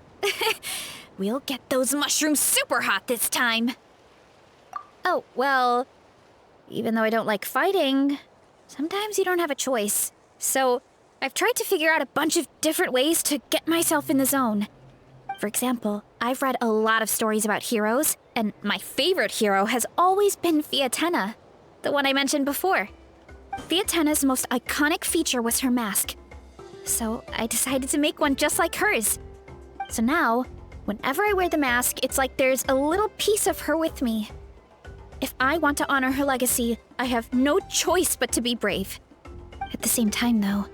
We'll get those mushrooms super hot this time. Oh, well, even though I don't like fighting, sometimes you don't have a choice. So, I've tried to figure out a bunch of different ways to get myself in the zone. For example, I've read a lot of stories about heroes, and my favorite hero has always been Fiatenna, the one I mentioned before. Fiatenna's most iconic feature was her mask, so I decided to make one just like hers. So now, whenever I wear the mask, it's like there's a little piece of her with me. If I want to honor her legacy, I have no choice but to be brave. At the same time, though,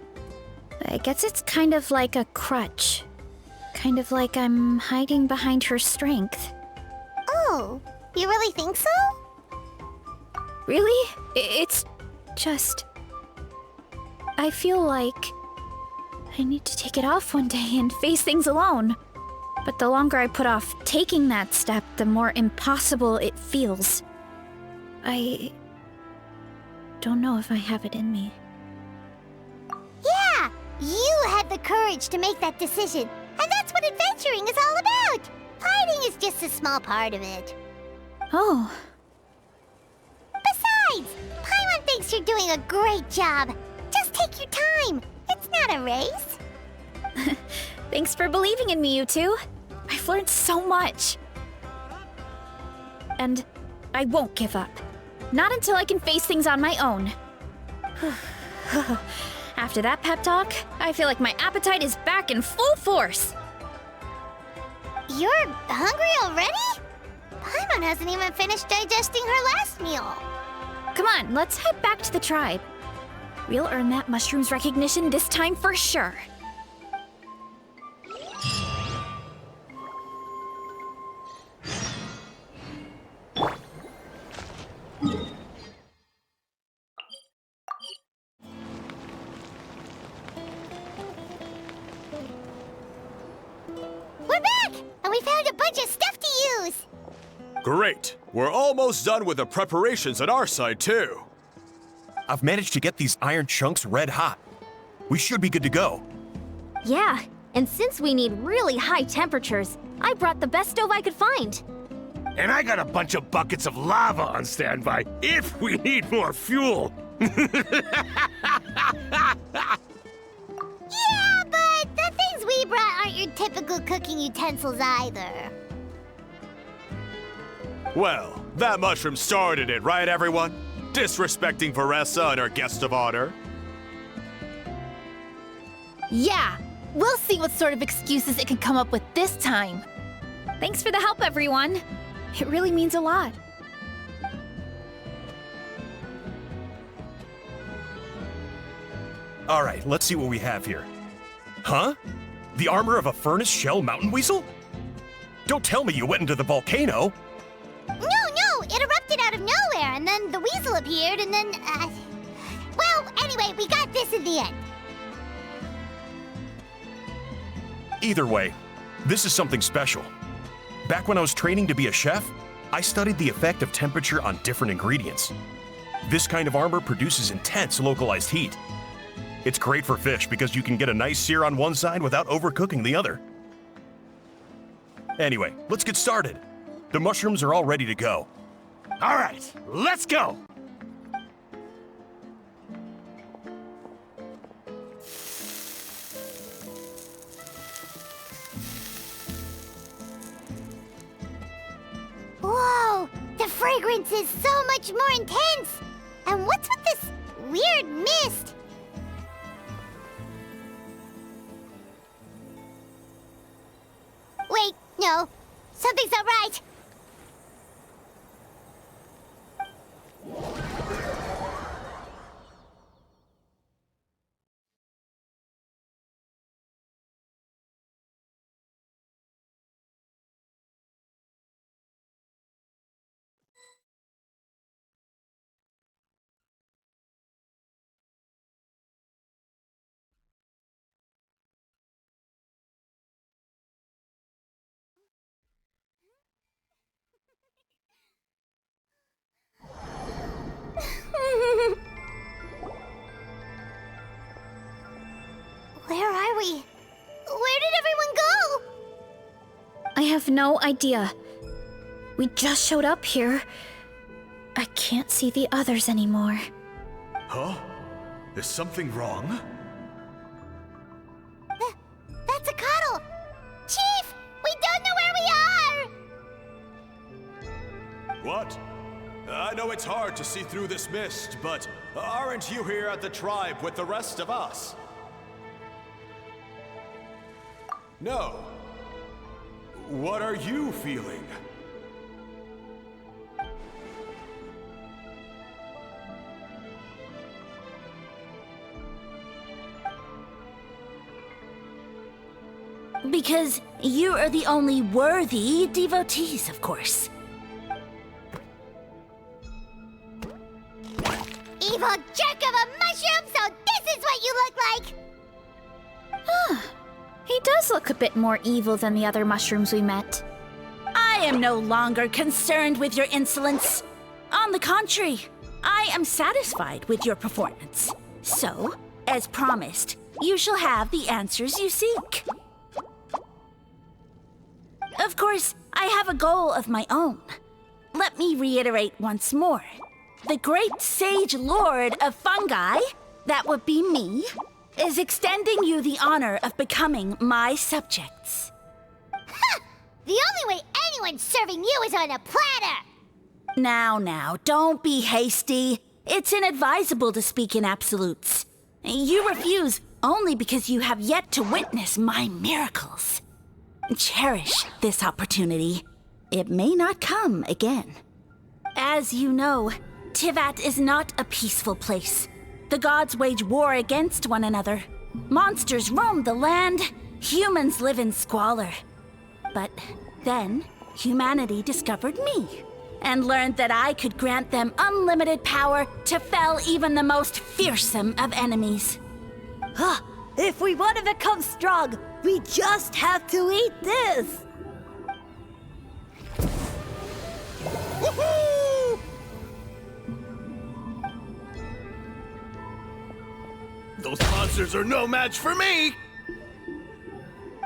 I guess it's kind of like a crutch. Kind of like I'm hiding behind her strength. Oh, you really think so? Really? It's just... I feel like I need to take it off one day and face things alone. But the longer I put off taking that step, the more impossible it feels. I don't know if I have it in me. Yeah, you had the courage to make that decision. And that's what adventuring is all about. Fighting is just a small part of it. Oh. Besides, Paimon thinks you're doing a great job. Just take your time. It's not a race. Thanks for believing in me, you two. I've learned so much. And I won't give up. Not until I can face things on my own. After that pep talk, I feel like my appetite is back in full force. You're hungry already? Paimon hasn't even finished digesting her last meal. Come on, let's head back to the tribe. We'll earn that mushroom's recognition this time for sure. We're back! And we found a bunch of stuff to use! Great! We're almost done with the preparations on our side, too. I've managed to get these iron chunks red hot. We should be good to go. Yeah, and since we need really high temperatures, I brought the best stove I could find. And I got a bunch of buckets of lava on standby if we need more fuel. Yeah, but the things we brought aren't your typical cooking utensils either. Well, that mushroom started it, right, everyone? Disrespecting Veressa and her guest of honor. Yeah, we'll see what sort of excuses it can come up with this time. Thanks for the help, everyone. It really means a lot. All right, let's see what we have here. Huh? The armor of a furnace shell mountain weasel? Don't tell me you went into the volcano. No, it erupted out of nowhere, and then the weasel appeared, and then, well, anyway, we got this in the end. Either way, this is something special. Back when I was training to be a chef, I studied the effect of temperature on different ingredients. This kind of armor produces intense localized heat. It's great for fish because you can get a nice sear on one side without overcooking the other. Anyway, let's get started. The mushrooms are all ready to go. All right, let's go. Whoa, the fragrance is so much more intense. And what's with this weird mist? Wait, no, something's not right. Where are we? Where did everyone go? I have no idea. We just showed up here. I can't see the others anymore. Huh? Is something wrong? That's a cuddle! Chief! We don't know where we are! What? I know it's hard to see through this mist, but aren't you here at the tribe with the rest of us? No. What are you feeling? Because you are the only worthy devotees, of course. Evil jerk of a mushroom, so this is what you look like! He does look a bit more evil than the other mushrooms we met. I am no longer concerned with your insolence. On the contrary, I am satisfied with your performance. So, as promised, you shall have the answers you seek. Of course, I have a goal of my own. Let me reiterate once more. The great sage lord of fungi, that would be me, is extending you the honor of becoming my subjects. Ha! The only way anyone's serving you is on a platter! Now, don't be hasty. It's inadvisable to speak in absolutes. You refuse only because you have yet to witness my miracles. Cherish this opportunity. It may not come again. As you know, Tivat is not a peaceful place. The gods wage war against one another. Monsters roam the land. Humans live in squalor. But then, humanity discovered me and learned that I could grant them unlimited power to fell even the most fearsome of enemies. Huh. If we want to become strong, we just have to eat this! Woohoo! Those monsters are no match for me!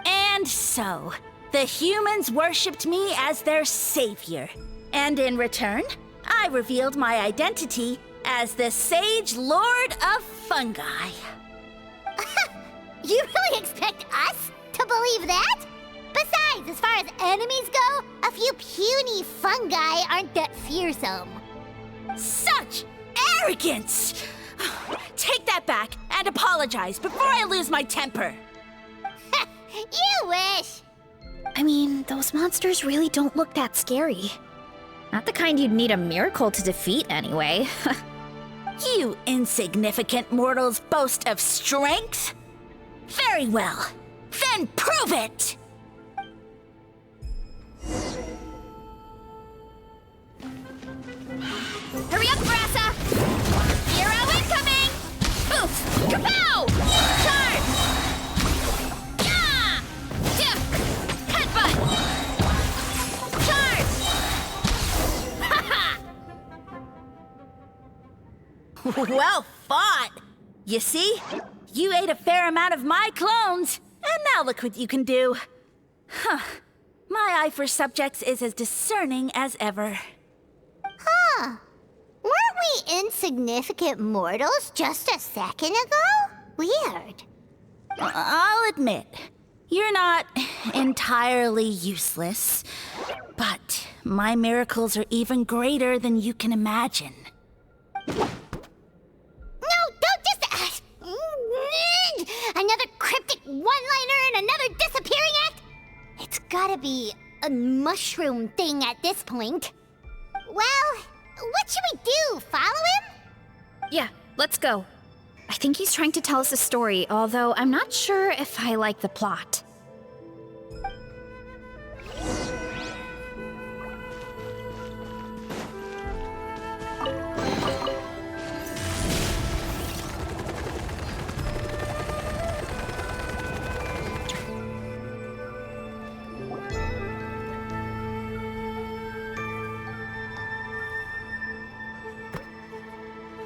And so, the humans worshipped me as their savior. And in return, I revealed my identity as the Sage Lord of Fungi. You really expect us to believe that? Besides, as far as enemies go, a few puny fungi aren't that fearsome. Such arrogance! Take that back and apologize before I lose my temper. You wish! I mean, those monsters really don't look that scary. Not the kind you'd need a miracle to defeat, anyway. You insignificant mortals boast of strength? Very well. Then prove it! Hurry up, Brassa! Hero incoming! Oof! Kapow! Charge! Yeah! Dip! Headbutt! Charge! Ha-ha! Well fought! You see? You ate a fair amount of my clones, and now look what you can do. Huh. My eye for subjects is as discerning as ever. Huh. Weren't we insignificant mortals just a second ago? Weird. I'll admit, you're not entirely useless, but my miracles are even greater than you can imagine. No, don't just... another cryptic one-liner and another disappearing act? It's gotta be a mushroom thing at this point. Well, what should we do? Follow him? Yeah, let's go. I think he's trying to tell us a story, although I'm not sure if I like the plot.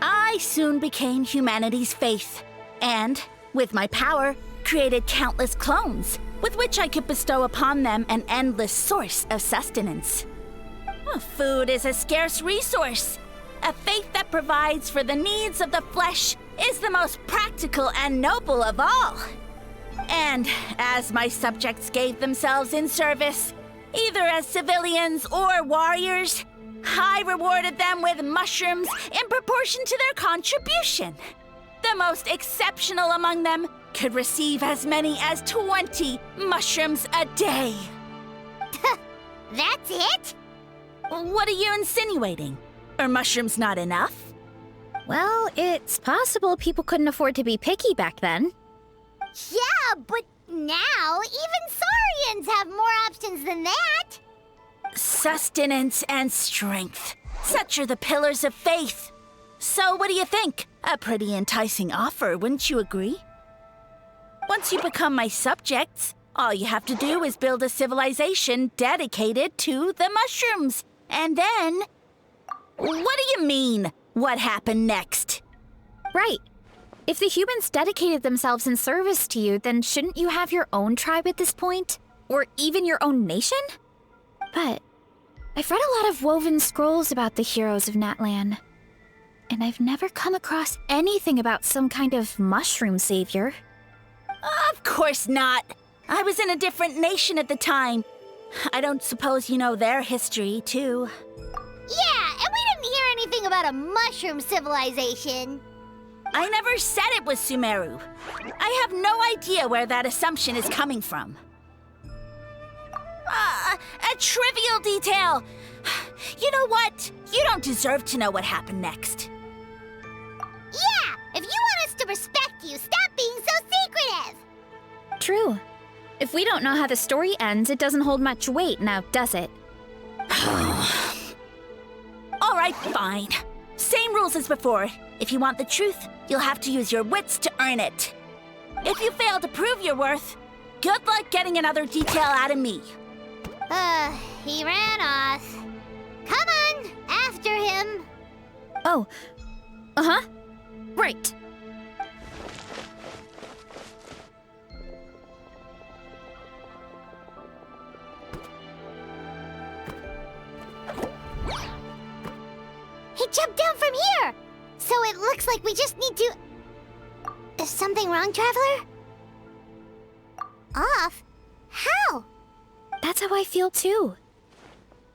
I soon became humanity's faith, and, with my power, created countless clones, with which I could bestow upon them an endless source of sustenance. Food is a scarce resource, A faith that provides for the needs of the flesh is the most practical and noble of all. And as my subjects gave themselves in service, either as civilians or warriors, I rewarded them with mushrooms in proportion to their contribution. The most exceptional among them could receive as many as 20 mushrooms a day. That's it? What are you insinuating? Are mushrooms not enough? Well, it's possible people couldn't afford to be picky back then. Yeah, but now even Saurians have more options than that. Sustenance and strength. Such are the pillars of faith. So what do you think? A pretty enticing offer, wouldn't you agree? Once you become my subjects, all you have to do is build a civilization dedicated to the mushrooms. And then... What do you mean, what happened next? Right. If the humans dedicated themselves in service to you, then shouldn't you have your own tribe at this point? Or even your own nation? But I've read a lot of woven scrolls about the heroes of Natlan, and I've never come across anything about some kind of mushroom savior. Of course not. I was in a different nation at the time. I don't suppose you know their history, too. Yeah, and we didn't hear anything about a mushroom civilization. I never said it was Sumeru. I have no idea where that assumption is coming from. A trivial detail. You know what? You don't deserve to know what happened next. Yeah, if you want us to respect you, stop being so secretive. True. If we don't know how the story ends, it doesn't hold much weight now, does it? All right, fine. Same rules as before. If you want the truth, you'll have to use your wits to earn it. If you fail to prove your worth, good luck getting another detail out of me. He ran off. Come on, after him. Oh. Uh-huh. Right. He jumped down from here! So it looks like we just need to... Is something wrong, Traveler? Off? How? That's how I feel too.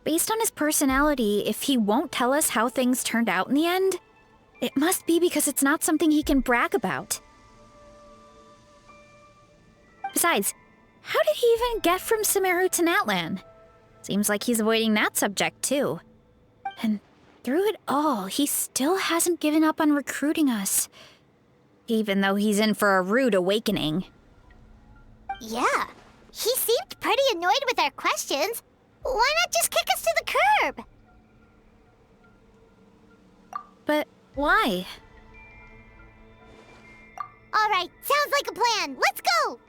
Based on his personality, if he won't tell us how things turned out in the end, it must be because it's not something he can brag about. Besides, how did he even get from Sumeru to Natlan? Seems like he's avoiding that subject too. And through it all, he still hasn't given up on recruiting us. Even though he's in for a rude awakening. Yeah, he seemed pretty annoyed with our questions. Why not just kick us to the curb? But why? All right, sounds like a plan. Let's go!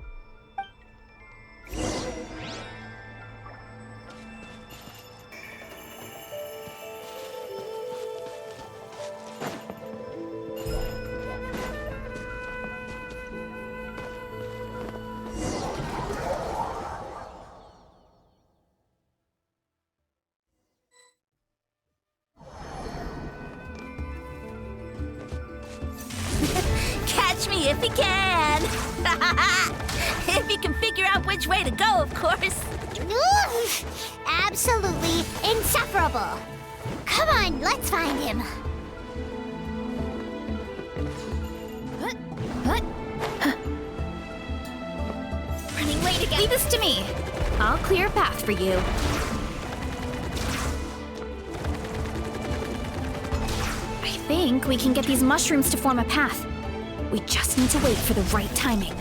Catch me if you can! If you can figure out which way to go, of course. Oof, absolutely insufferable. Come on, let's find him. Running late again. Leave this to me. I'll clear a path for you. I think we can get these mushrooms to form a path. We just need to wait for the right timing.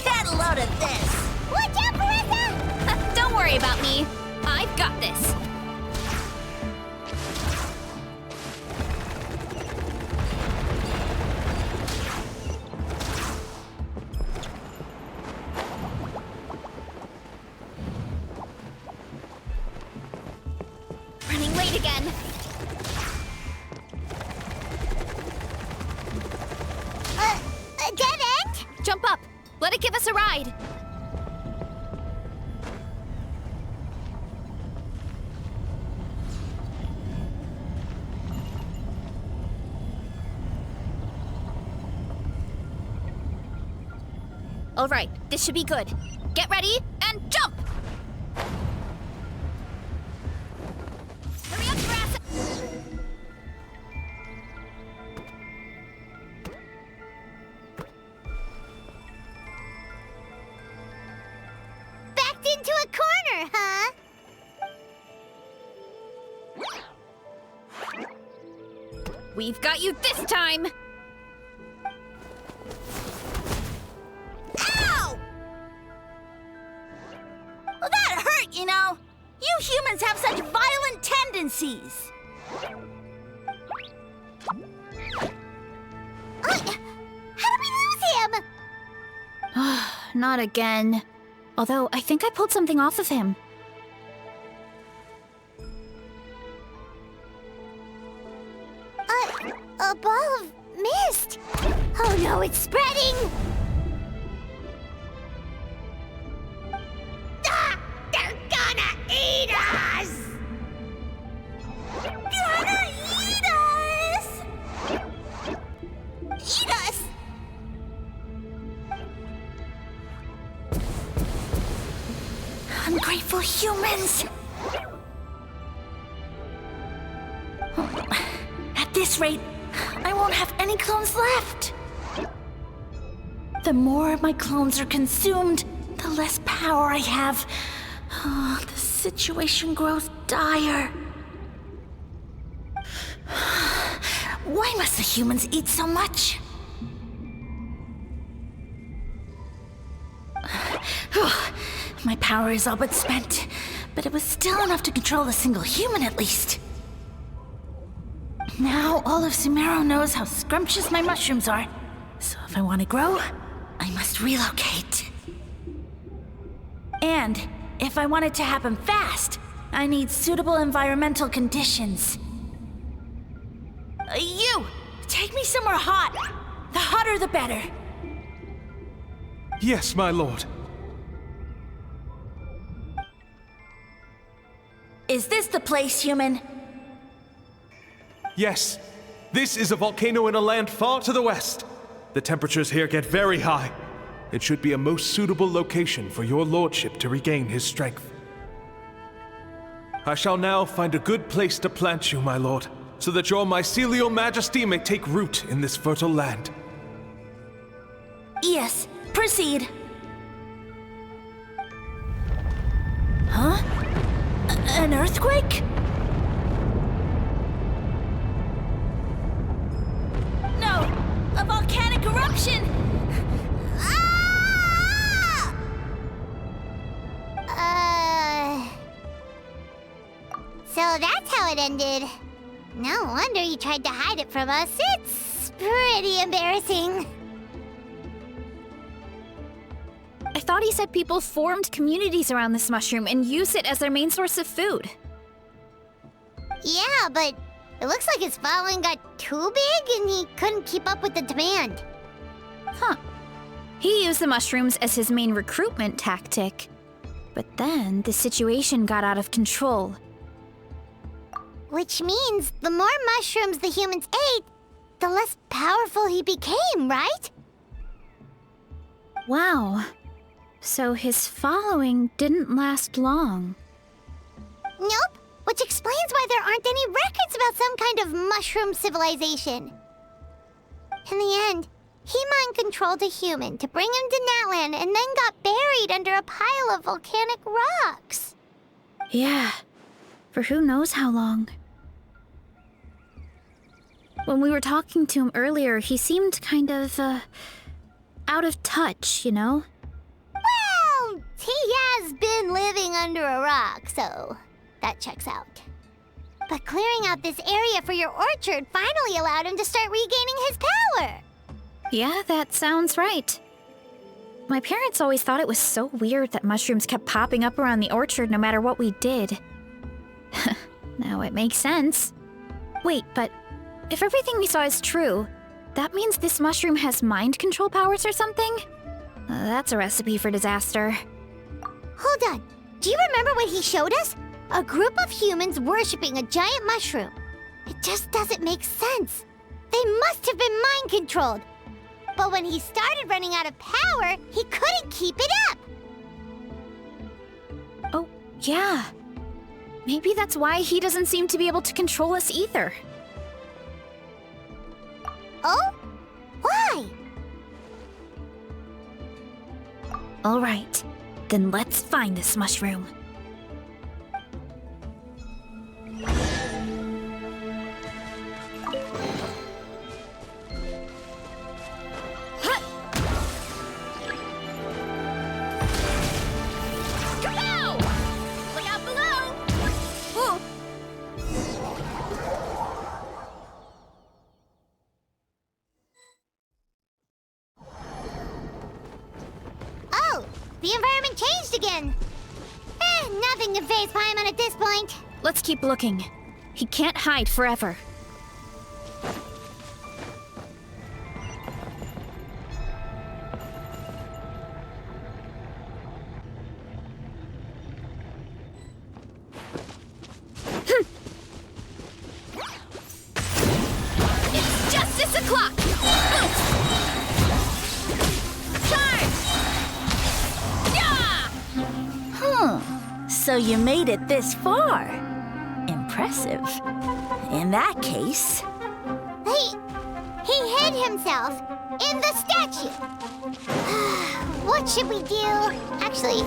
Get a load of this! Watch out, Marissa! Don't worry about me. I've got this. Running late again. A dead end? Jump up. Let it give us a ride. All right, this should be good. Get ready and jump! Hurry up, Grass! Backed into a corner, huh? We've got you this time! Ow! Well, that hurt, you know. You humans have such violent tendencies. How did we lose him? Not again. Although, I think I pulled something off of him. A ball of mist. Oh no, it's spreading! Ah! They're gonna eat us! Gonna eat us! Eat us! Ungrateful humans! At this rate, I won't have any clones left. The more my clones are consumed, the less power I have. Oh, the situation grows dire. Why must the humans eat so much? My power is all but spent, but it was still enough to control a single human at least. Now all of Sumeru knows how scrumptious my mushrooms are, so if I want to grow, I must relocate. And if I want it to happen fast, I need suitable environmental conditions. You! Take me somewhere hot! The hotter the better! Yes, my lord. Is this the place, human? Yes. This is a volcano in a land far to the west. The temperatures here get very high. It should be a most suitable location for your lordship to regain his strength. I shall now find a good place to plant you, my lord, so that your mycelial majesty may take root in this fertile land. Yes, proceed. Huh? An earthquake? No! A volcanic eruption! Ah! So that's how it ended. No wonder he tried to hide it from us. It's pretty embarrassing. I thought he said people formed communities around this mushroom and used it as their main source of food. Yeah, but it looks like his following got too big and he couldn't keep up with the demand. Huh. He used the mushrooms as his main recruitment tactic. But then the situation got out of control. Which means the more mushrooms the humans ate, the less powerful he became, right? Wow. So his following didn't last long. Nope, which explains why there aren't any records about some kind of mushroom civilization. In the end, he mind-controlled a human to bring him to Natlan and then got buried under a pile of volcanic rocks. Yeah, for who knows how long. When we were talking to him earlier, he seemed kind of, out of touch, you know? Well, he has been living under a rock, so that checks out. But clearing out this area for your orchard finally allowed him to start regaining his power. Yeah, that sounds right. My parents always thought it was so weird that mushrooms kept popping up around the orchard no matter what we did. Now it makes sense. Wait, but if everything we saw is true, that means this mushroom has mind control powers or something? That's a recipe for disaster. Hold on. Do you remember what he showed us? A group of humans worshipping a giant mushroom. It just doesn't make sense. They must have been mind-controlled. But when he started running out of power, he couldn't keep it up. Oh, yeah. Maybe that's why he doesn't seem to be able to control us either. Oh? Why? All right, then let's find this mushroom. The environment changed again. Nothing to face Paimon at this point. Let's keep looking. He can't hide forever. It's justice o'clock! So you made it this far. Impressive. In that case... He hid himself in the statue. What should we do? Actually,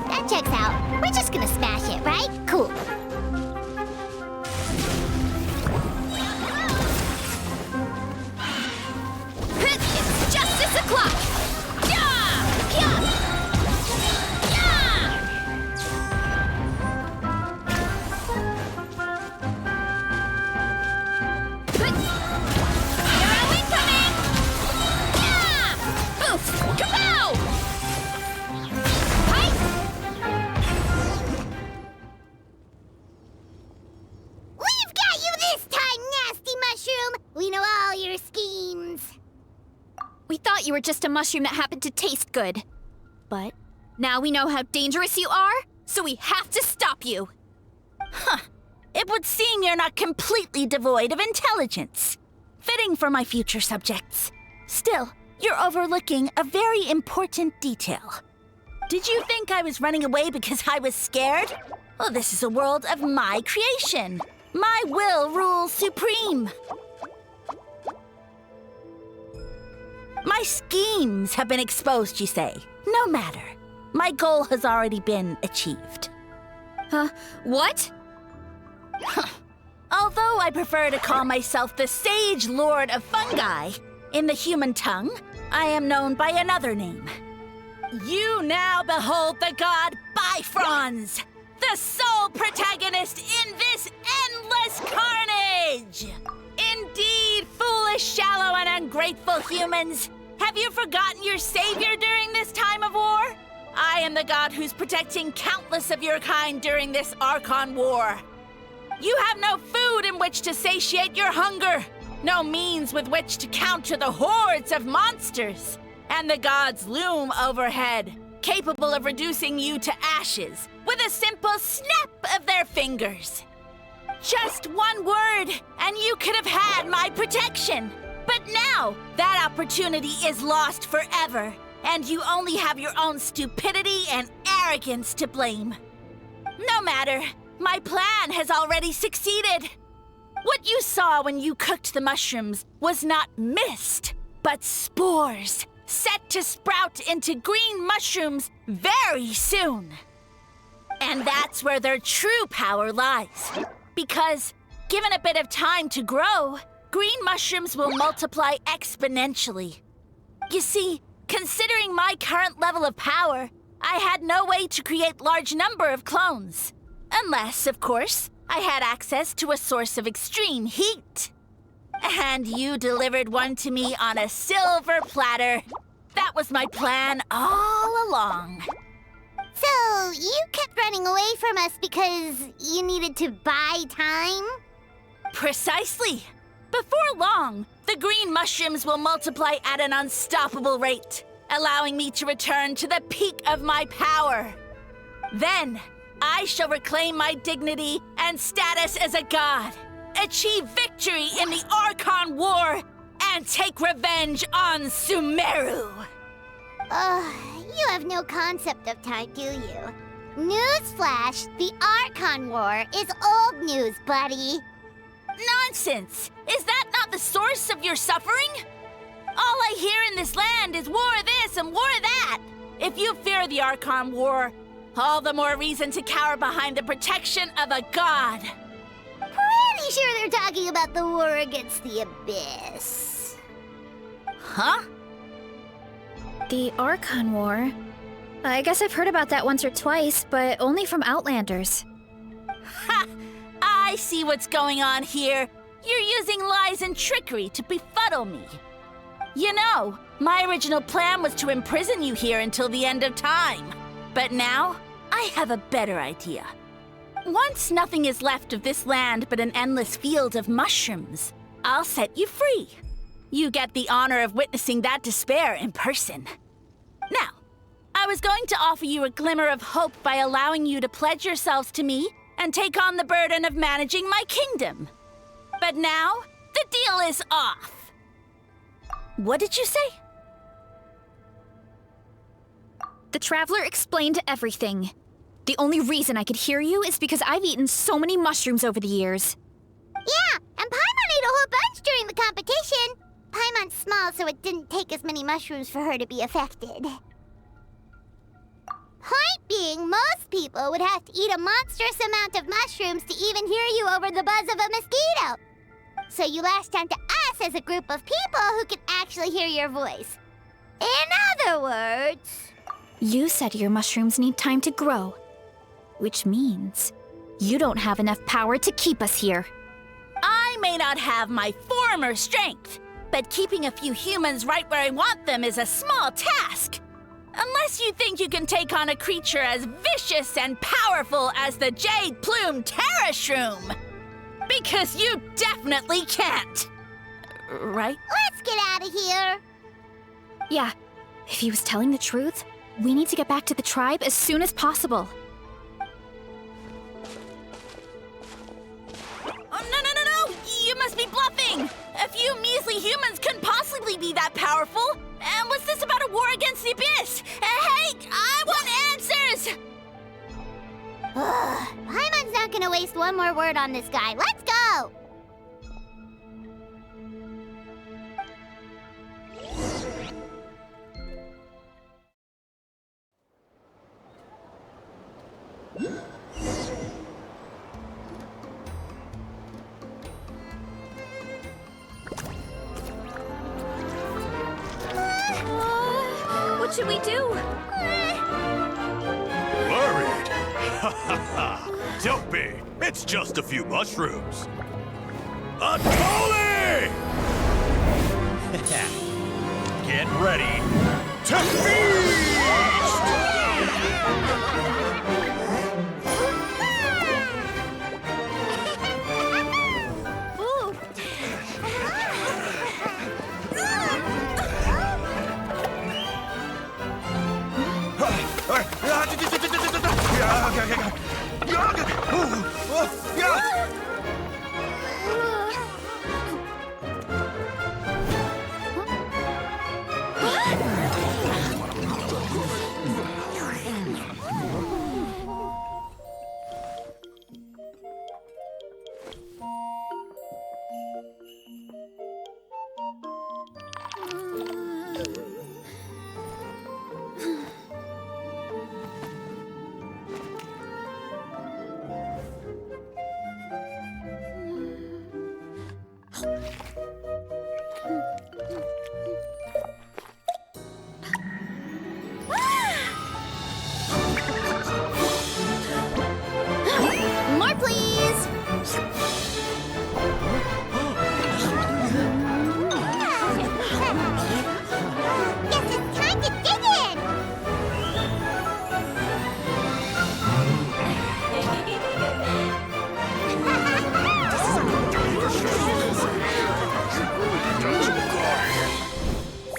that checks out. We're just gonna smash it, right? Cool. It's justice o'clock! Yeah! Yeah! We thought you were just a mushroom that happened to taste good. But now we know how dangerous you are, so we have to stop you. Huh. It would seem you're not completely devoid of intelligence. Fitting for my future subjects. Still, you're overlooking a very important detail. Did you think I was running away because I was scared? Oh, this is a world of my creation. My will rules supreme. My schemes have been exposed, you say. No matter. My goal has already been achieved. What? Although I prefer to call myself the Sage Lord of Fungi, in the human tongue, I am known by another name. You now behold the god Bifrons, the sole protagonist in this endless carnage! Indeed, foolish, shallow, and ungrateful humans! Have you forgotten your savior during this time of war? I am the god who's protecting countless of your kind during this Archon war. You have no food in which to satiate your hunger, no means with which to counter the hordes of monsters, and the gods loom overhead, capable of reducing you to ashes with a simple snap of their fingers. Just one word, and you could have had my protection. But now, that opportunity is lost forever, and you only have your own stupidity and arrogance to blame. No matter, my plan has already succeeded. What you saw when you cooked the mushrooms was not mist, but spores, set to sprout into green mushrooms very soon. And that's where their true power lies. Because, given a bit of time to grow, green mushrooms will multiply exponentially. You see, considering my current level of power, I had no way to create large number of clones. Unless, of course, I had access to a source of extreme heat. And you delivered one to me on a silver platter. That was my plan all along. So, you kept running away from us because you needed to buy time? Precisely. Before long, the green mushrooms will multiply at an unstoppable rate, allowing me to return to the peak of my power. Then, I shall reclaim my dignity and status as a god, achieve victory in the Archon War, and take revenge on Sumeru! You have no concept of time, do you? Newsflash, the Archon War is old news, buddy. Nonsense! Is that not the source of your suffering? All I hear in this land is war this and war that! If you fear the Archon War, all the more reason to cower behind the protection of a god! Pretty sure they're talking about the war against the Abyss. Huh? The Archon War? I guess I've heard about that once or twice, but only from Outlanders. Ha! I see what's going on here. You're using lies and trickery to befuddle me. You know, my original plan was to imprison you here until the end of time. But now, I have a better idea. Once nothing is left of this land but an endless field of mushrooms, I'll set you free. You get the honor of witnessing that despair in person. Now, I was going to offer you a glimmer of hope by allowing you to pledge yourselves to me and take on the burden of managing my kingdom. But now, the deal is off. What did you say? The Traveler explained everything. The only reason I could hear you is because I've eaten so many mushrooms over the years. Yeah, and Paimon ate a whole bunch during the competition. Paimon's small, so it didn't take as many mushrooms for her to be affected. Point being, most people would have to eat a monstrous amount of mushrooms to even hear you over the buzz of a mosquito. So you latched onto us as a group of people who can actually hear your voice. In other words... You said your mushrooms need time to grow, which means you don't have enough power to keep us here. I may not have my former strength, but keeping a few humans right where I want them is a small task. Unless you think you can take on a creature as vicious and powerful as the Jade Plume Terrashroom. Because you definitely can't. Right? Let's get out of here. Yeah, if he was telling the truth, we need to get back to the tribe as soon as possible. Oh, no! You must be bluffing! A few measly humans couldn't possibly be that powerful! And what's this about a war against the Abyss? Hey, I want answers! Paimon's not gonna waste one more word on this guy. Let's go! What should we do? Worried? Ha ha ha! Don't be! It's just a few mushrooms. Atoli! Get ready to feast! More, please! Guess it's time to dig in!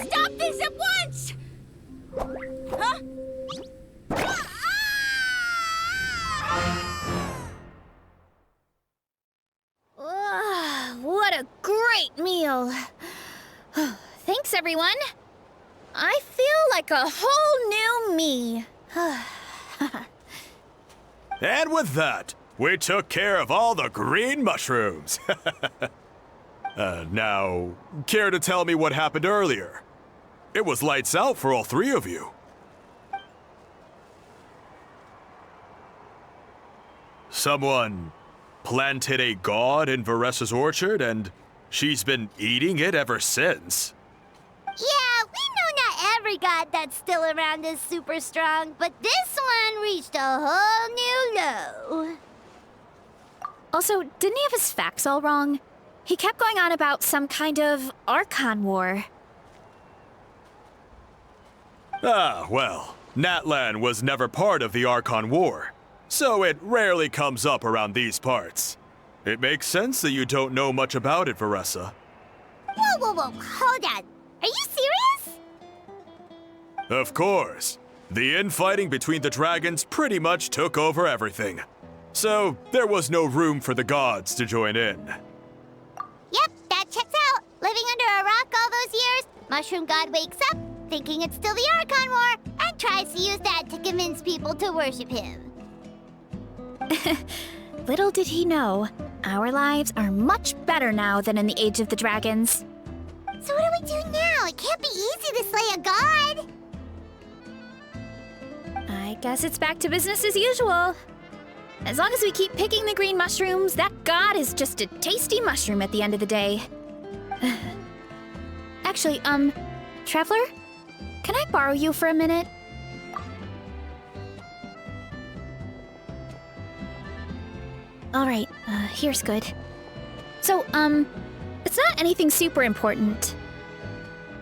Stop this at once! Huh? What a great meal! Thanks, everyone. I feel like a whole new me. And with that, we took care of all the green mushrooms. Now, care to tell me what happened earlier? It was lights out for all three of you. Someone planted a god in Varessa's orchard, and she's been eating it ever since. Yeah, we know not every god that's still around is super strong, but this one reached a whole new low. Also, didn't he have his facts all wrong? He kept going on about some kind of Archon war. Ah, well, Natlan was never part of the Archon War, so it rarely comes up around these parts. It makes sense that you don't know much about it, Varessa. Whoa, hold on. Are you serious? Of course. The infighting between the dragons pretty much took over everything. So, there was no room for the gods to join in. Yep, that checks out. Living under a rock all those years, Mushroom God wakes up, thinking it's still the Archon War, and tries to use that to convince people to worship him. Little did he know, our lives are much better now than in the Age of the Dragons. So what do we do now? It can't be easy to slay a god. I guess it's back to business as usual. As long as we keep picking the green mushrooms, that god is just a tasty mushroom at the end of the day. Actually, Traveler? Can I borrow you for a minute? Alright, here's good. So, it's not anything super important.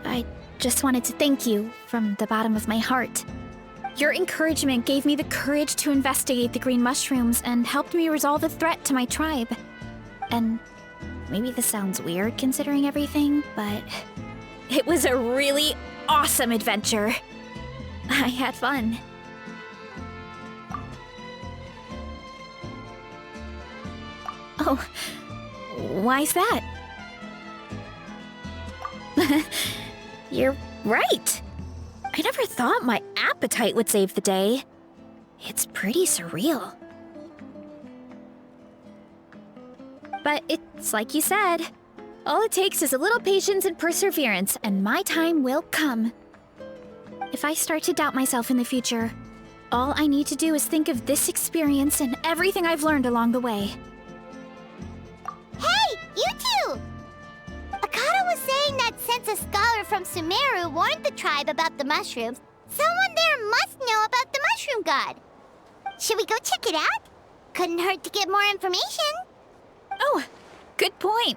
I just wanted to thank you from the bottom of my heart. Your encouragement gave me the courage to investigate the green mushrooms and helped me resolve a threat to my tribe. And maybe this sounds weird considering everything, but it was a really awesome adventure. I had fun. Oh, why's that? You're right. I never thought my appetite would save the day. It's pretty surreal. But it's like you said. All it takes is a little patience and perseverance, and my time will come. If I start to doubt myself in the future, all I need to do is think of this experience and everything I've learned along the way. Hey, you two! Akata was saying that since a scholar from Sumeru warned the tribe about the mushrooms, someone there must know about the mushroom god. Should we go check it out? Couldn't hurt to get more information. Oh, good point.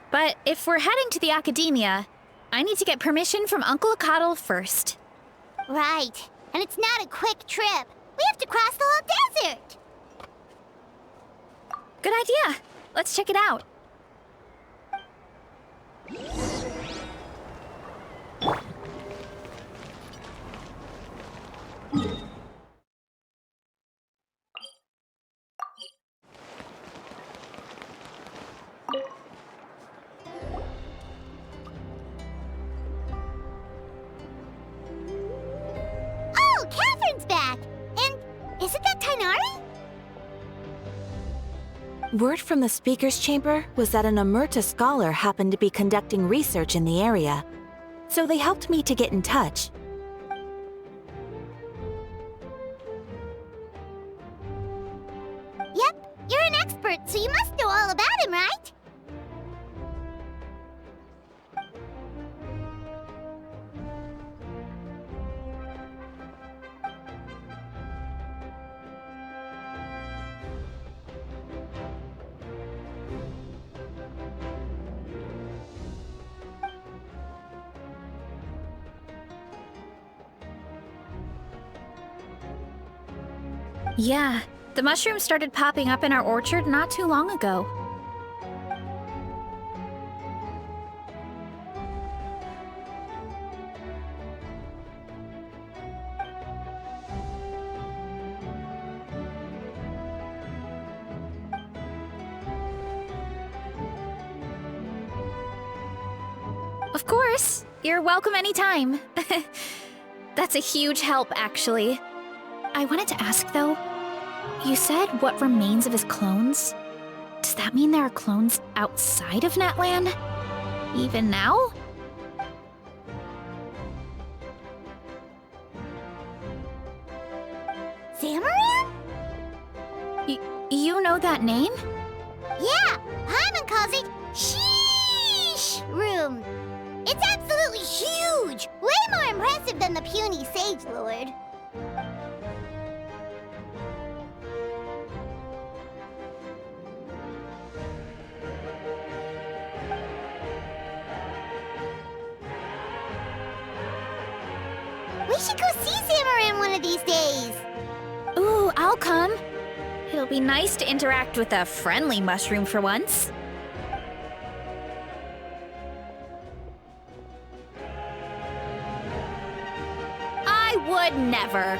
But if we're heading to the academia, I need to get permission from Uncle Akatl first. Right. And it's not a quick trip. We have to cross the whole desert. Good idea. Let's check it out. Oh, Catherine's back! And isn't that Tainari? Word from the speaker's chamber was that an Omerta scholar happened to be conducting research in the area, so they helped me to get in touch. Yep, you're an expert, so you must know all about him, right? Yeah, the mushrooms started popping up in our orchard not too long ago. Of course. You're welcome anytime. That's a huge help, actually. I wanted to ask, though. You said what remains of his clones? Does that mean there are clones outside of Natland? Even now? Zamaran? You know that name? Yeah, Paimon calls it Sheesh Room. It's absolutely huge! Way more impressive than the puny Sage Lord. We should go see Zamaran one of these days. Ooh, I'll come. It'll be nice to interact with a friendly mushroom for once. I would never.